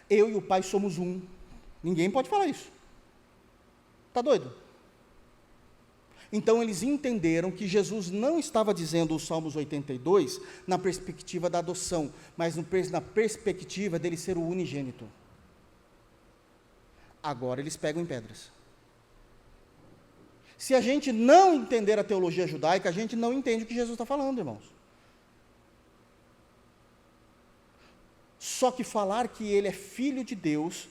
Eu e o Pai somos um. Ninguém pode falar isso. Está doido? Então eles entenderam que Jesus não estava dizendo os Salmos 82 na perspectiva da adoção, mas na perspectiva dele ser o unigênito. Agora eles pegam em pedras. Se a gente não entender a teologia judaica, a gente não entende o que Jesus está falando, irmãos. Só que falar que ele é filho de Deus,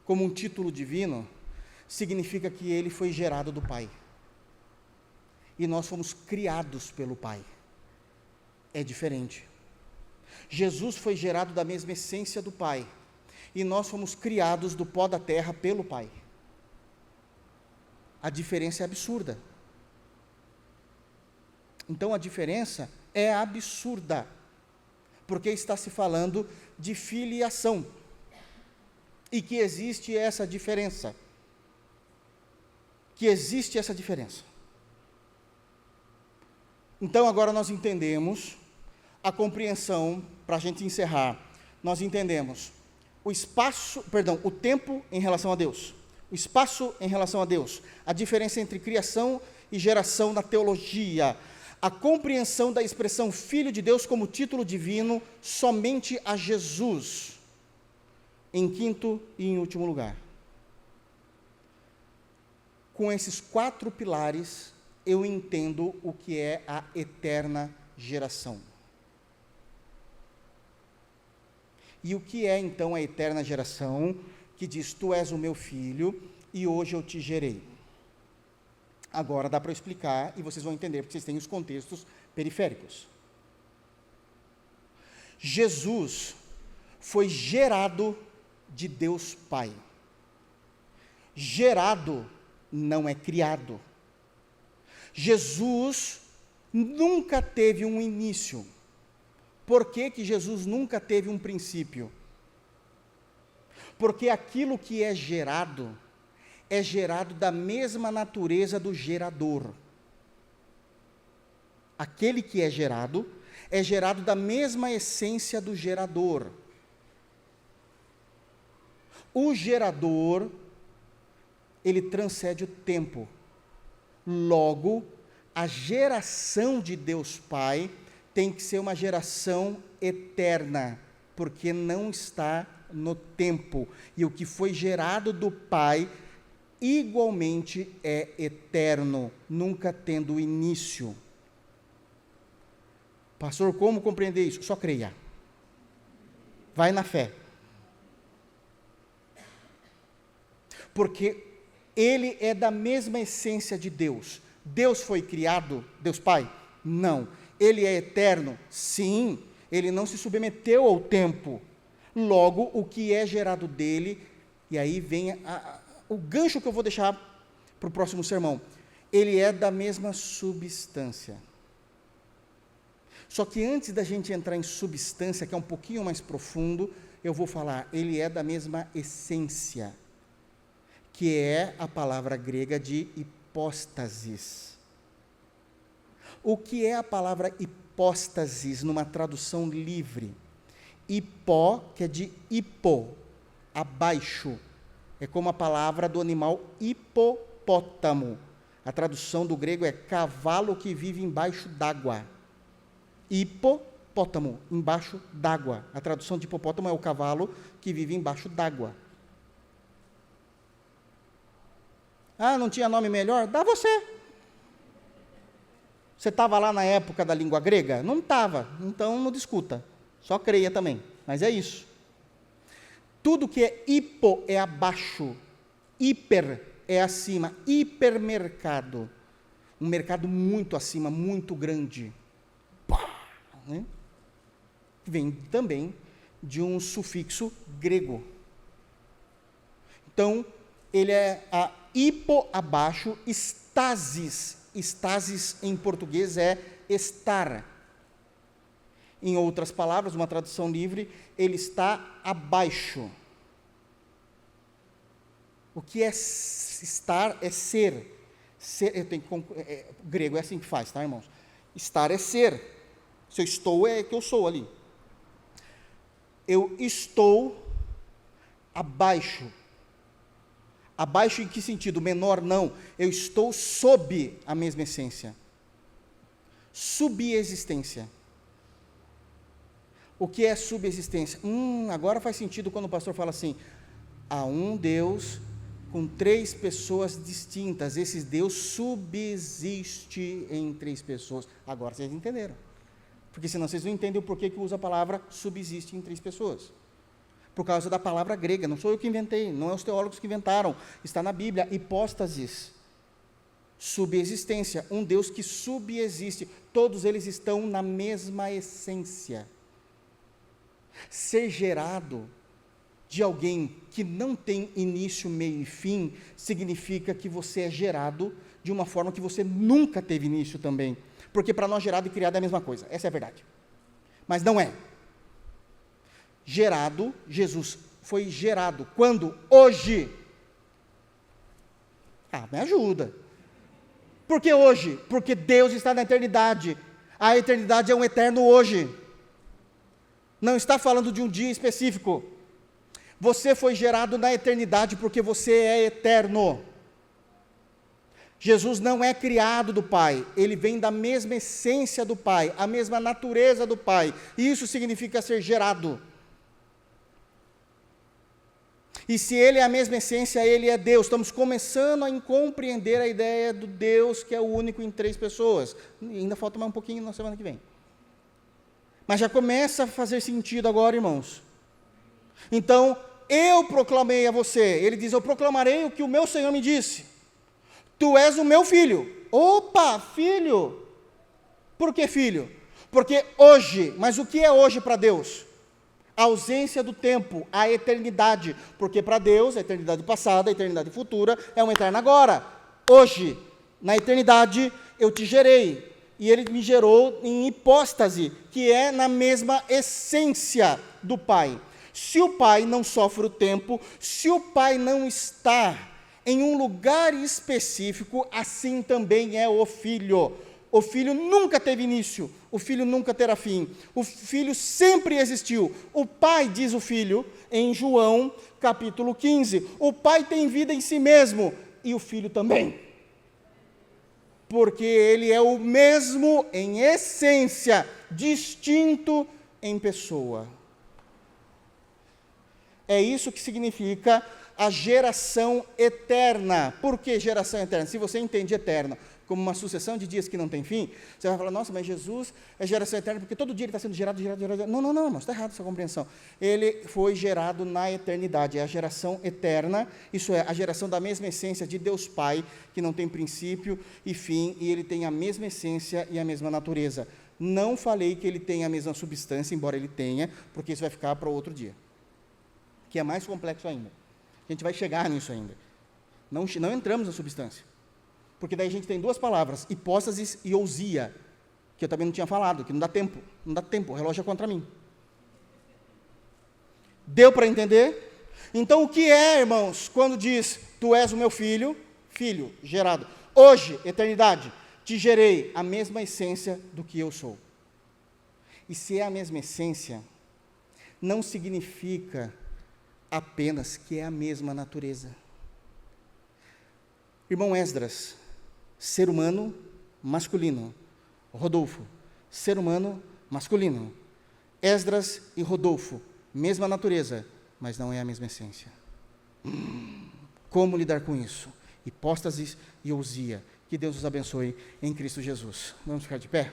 como um título divino, significa que ele foi gerado do Pai. E nós fomos criados pelo Pai. É diferente. Jesus foi gerado da mesma essência do Pai. E nós fomos criados do pó da terra pelo Pai. A diferença é absurda. Então a diferença é absurda. Porque está se falando de filiação. E que existe essa diferença. Que existe essa diferença. Então agora nós entendemos a compreensão, para a gente encerrar, nós entendemos o tempo em relação a Deus, o espaço em relação a Deus, a diferença entre criação e geração na teologia, a compreensão da expressão Filho de Deus como título divino somente a Jesus, em quinto e em último lugar. Com esses 4 pilares, eu entendo o que é a eterna geração. E o que é então a eterna geração, que diz, tu és o meu filho, e hoje eu te gerei. Agora dá para explicar, e vocês vão entender, porque vocês têm os contextos periféricos. Jesus foi gerado de Deus Pai. Gerado não é criado. Jesus nunca teve um início. Por que Jesus nunca teve um princípio? Porque aquilo que é gerado da mesma natureza do gerador. Aquele que é gerado da mesma essência do gerador. O gerador, ele transcende o tempo. Logo, a geração de Deus Pai tem que ser uma geração eterna, porque não está no tempo. E o que foi gerado do Pai, igualmente é eterno, nunca tendo início. Pastor, como compreender isso? Só creia. Vai na fé. Porque ele é da mesma essência de Deus. Deus foi criado, Deus Pai? Não. Ele é eterno? Sim. Ele não se submeteu ao tempo. Logo, o que é gerado dele, e aí vem o gancho que eu vou deixar para o próximo sermão, ele é da mesma substância. Só que antes da gente entrar em substância, que é um pouquinho mais profundo, eu vou falar, ele é da mesma essência, que é a palavra grega de hipóstasis. O que é a palavra hipóstasis numa tradução livre? Hipó, que é de hipo, abaixo. É como a palavra do animal hipopótamo. A tradução do grego é cavalo que vive embaixo d'água. Hipopótamo, embaixo d'água. A tradução de hipopótamo é o cavalo que vive embaixo d'água. Ah, não tinha nome melhor? Dá você. Você estava lá na época da língua grega? Não estava, então não discuta. Só creia também, mas é isso. Tudo que é hipo é abaixo, hiper é acima, hipermercado. Um mercado muito acima, muito grande. Né? Vem também de um sufixo grego. Então, ele é a hipo abaixo, estasis. Estasis em português é estar. Em outras palavras, uma tradução livre, ele está abaixo. O que é estar é ser. Eu tenho que, grego é assim que faz, tá, irmãos? Estar é ser. Se eu estou, é que eu sou ali. Eu estou abaixo. Abaixo em que sentido? Menor, não. Eu estou sob a mesma essência. Subexistência. O que é subexistência? Agora faz sentido quando o pastor fala assim, há um Deus com 3 pessoas distintas, esse Deus subsiste em 3 pessoas. Agora vocês entenderam. Porque senão vocês não entendem o porquê que usa a palavra subsiste em 3 pessoas. Por causa da palavra grega, não sou eu que inventei, não é os teólogos que inventaram, está na Bíblia, hipóstasis, subexistência, um Deus que subexiste, todos eles estão na mesma essência. Ser gerado de alguém que não tem início, meio e fim, significa que você é gerado de uma forma que você nunca teve início também, porque para nós gerado e criado é a mesma coisa, essa é a verdade, mas não é. Gerado, Jesus foi gerado, quando? Hoje. Me ajuda. Por que hoje? Porque Deus está na eternidade, a eternidade é um eterno hoje. Não está falando de um dia específico. Você foi gerado na eternidade porque você é eterno. Jesus não é criado do Pai, ele vem da mesma essência do Pai, a mesma natureza do Pai. Isso significa ser gerado. E se ele é a mesma essência, ele é Deus. Estamos começando a compreender a ideia do Deus que é o único em 3 pessoas. E ainda falta mais um pouquinho na semana que vem. Mas já começa a fazer sentido agora, irmãos. Então, eu proclamei a você. Ele diz, eu proclamarei o que o meu Senhor me disse. Tu és o meu filho. Opa, filho. Por que filho? Porque hoje, mas o que é hoje para Deus? A ausência do tempo, a eternidade. Porque para Deus, a eternidade passada, a eternidade futura, é uma eterna agora. Hoje, na eternidade, eu te gerei. E ele me gerou em hipóstase, que é na mesma essência do Pai. Se o Pai não sofre o tempo, se o Pai não está em um lugar específico, assim também é o Filho. O Filho nunca teve início, o Filho nunca terá fim, o Filho sempre existiu. O Pai, diz o Filho, em João capítulo 15, o Pai tem vida em si mesmo, e o Filho também. Porque ele é o mesmo em essência, distinto em pessoa. É isso que significa a geração eterna. Por que geração eterna? Se você entende eterna como uma sucessão de dias que não tem fim, você vai falar, nossa, mas Jesus é geração eterna, porque todo dia ele está sendo gerado. Não, irmão, está errado essa compreensão. Ele foi gerado na eternidade, é a geração eterna, isso é, a geração da mesma essência de Deus Pai, que não tem princípio e fim, e ele tem a mesma essência e a mesma natureza. Não falei que ele tem a mesma substância, embora ele tenha, porque isso vai ficar para outro dia, que é mais complexo ainda. A gente vai chegar nisso ainda. Não entramos na substância, porque daí a gente tem duas palavras, hipóstasis e ousia, que eu também não tinha falado, que não dá tempo, o relógio é contra mim. Deu para entender? Então, o que é, irmãos, quando diz, tu és o meu filho, filho gerado, hoje, eternidade, te gerei a mesma essência do que eu sou. E se é a mesma essência, não significa apenas que é a mesma natureza. Irmão Esdras, ser humano masculino. Rodolfo, ser humano masculino. Esdras e Rodolfo, mesma natureza, mas não é a mesma essência. Como lidar com isso? Hipóstasis e ousia. Que Deus os abençoe em Cristo Jesus. Vamos ficar de pé?